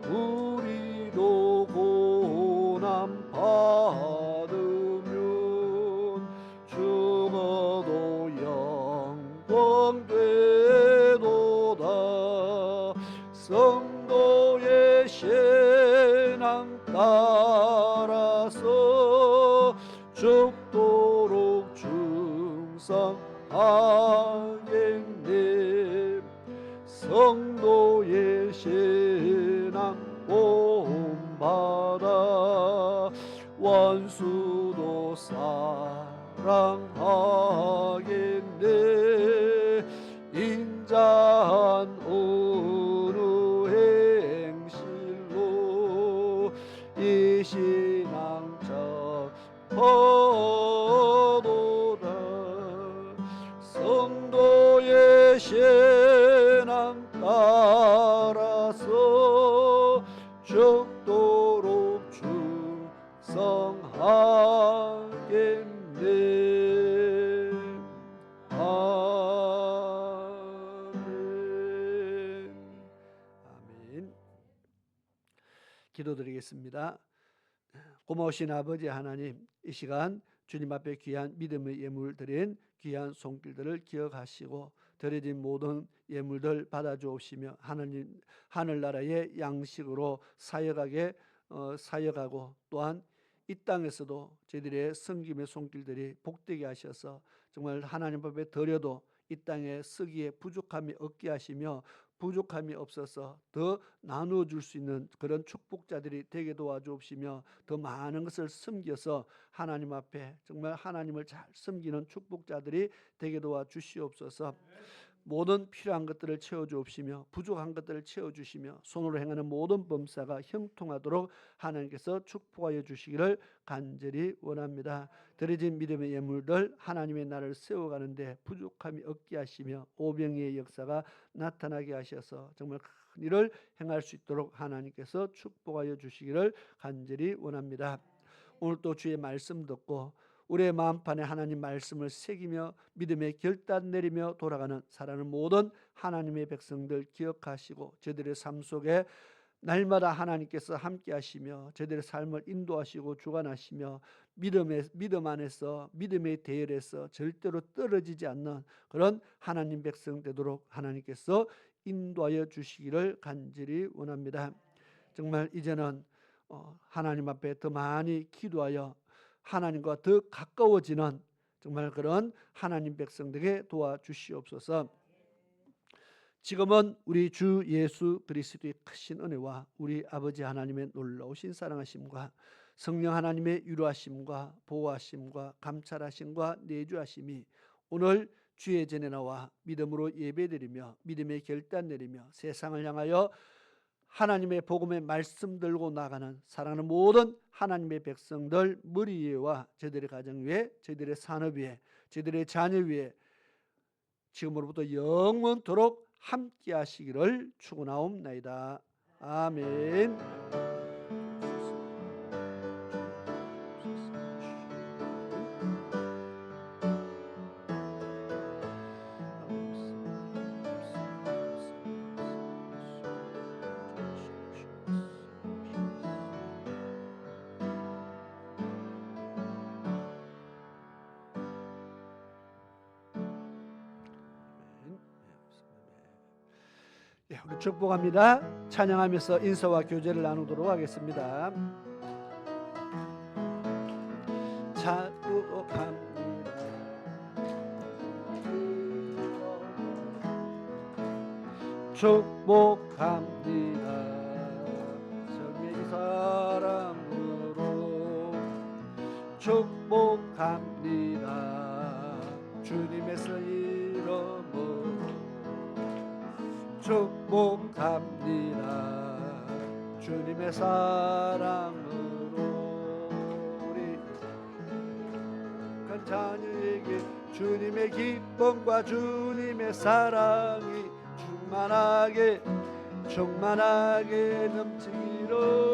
A: 우리도 고난 받으면 죽어도 영광 되도다. 성도의 신앙 따라서 죽도록 충성하겠네. 성도의 신앙 본받아 원수도 사랑하겠네. 인자한 어느 행실로 이 신앙 전하도다. 성도의 신앙 따라서 죽도록 충성하겠네. 아멘. 아멘. 기도드리겠습니다. 고마우신 아버지 하나님, 이 시간 주님 앞에 귀한 믿음의 예물 드린 귀한 손길들을 기억하시고 드려진 모든 예물들 받아주옵시며 하나님 하늘나라의 양식으로 사역하고 또한 이 땅에서도 저희들의 섬김의 손길들이 복되게 하셔서 정말 하나님 앞에 드려도 이 땅에 쓰기에 부족함이 없게 하시며 부족함이 없어서 더 나누어 줄 수 있는 그런 축복자들이 되게 도와주옵시며 더 많은 것을 섬겨서 하나님 앞에 정말 하나님을 잘 섬기는 축복자들이 되게 도와주시옵소서. 모든 필요한 것들을 채워주옵시며 부족한 것들을 채워주시며 손으로 행하는 모든 범사가 형통하도록 하나님께서 축복하여 주시기를 간절히 원합니다. 드려진 믿음의 예물들 하나님의 나라를 세워가는데 부족함이 없게 하시며 오병이의 역사가 나타나게 하셔서 정말 큰 일을 행할 수 있도록 하나님께서 축복하여 주시기를 간절히 원합니다. 오늘 또 주의 말씀 듣고 우리의 마음판에 하나님 말씀을 새기며 믿음의 결단 내리며 돌아가는 살아가는 모든 하나님의 백성들 기억하시고 저들의 삶 속에 날마다 하나님께서 함께 하시며 저들의 삶을 인도하시고 주관하시며 믿음 안에서 믿음의 대열에서 절대로 떨어지지 않는 그런 하나님 백성 되도록 하나님께서 인도하여 주시기를 간절히 원합니다. 정말 이제는 하나님 앞에 더 많이 기도하여 하나님과 더 가까워지는 정말 그런 하나님 백성들에게 도와주시옵소서. 지금은 우리 주 예수 그리스도의 크신 은혜와 우리 아버지 하나님의 놀라우신 사랑하심과 성령 하나님의 위로하심과 보호하심과 감찰하심과 내주하심이 오늘 주의 전에 나와 믿음으로 예배드리며 믿음의 결단 내리며 세상을 향하여 하나님의 복음의 말씀 들고 나가는 사랑하는 모든 하나님의 백성들 머리 위에와 저들의 가정 위에 저들의 산업 위에 저들의 자녀 위에 지금으로부터 영원토록 함께 하시기를 축원하옵나이다. 아멘. 우리 축복합니다. 찬양하면서 인사와 교제를 나누도록 하겠습니다. 축복합니다. 축복합니다. 성령의 사랑으로 축복합니다. 주님의 이름으로 축복합니다. 주님의 사랑으로 우리 간 자녀에게 주님의 기쁨과 주님의 사랑이 충만하게 충만하게 넘치기를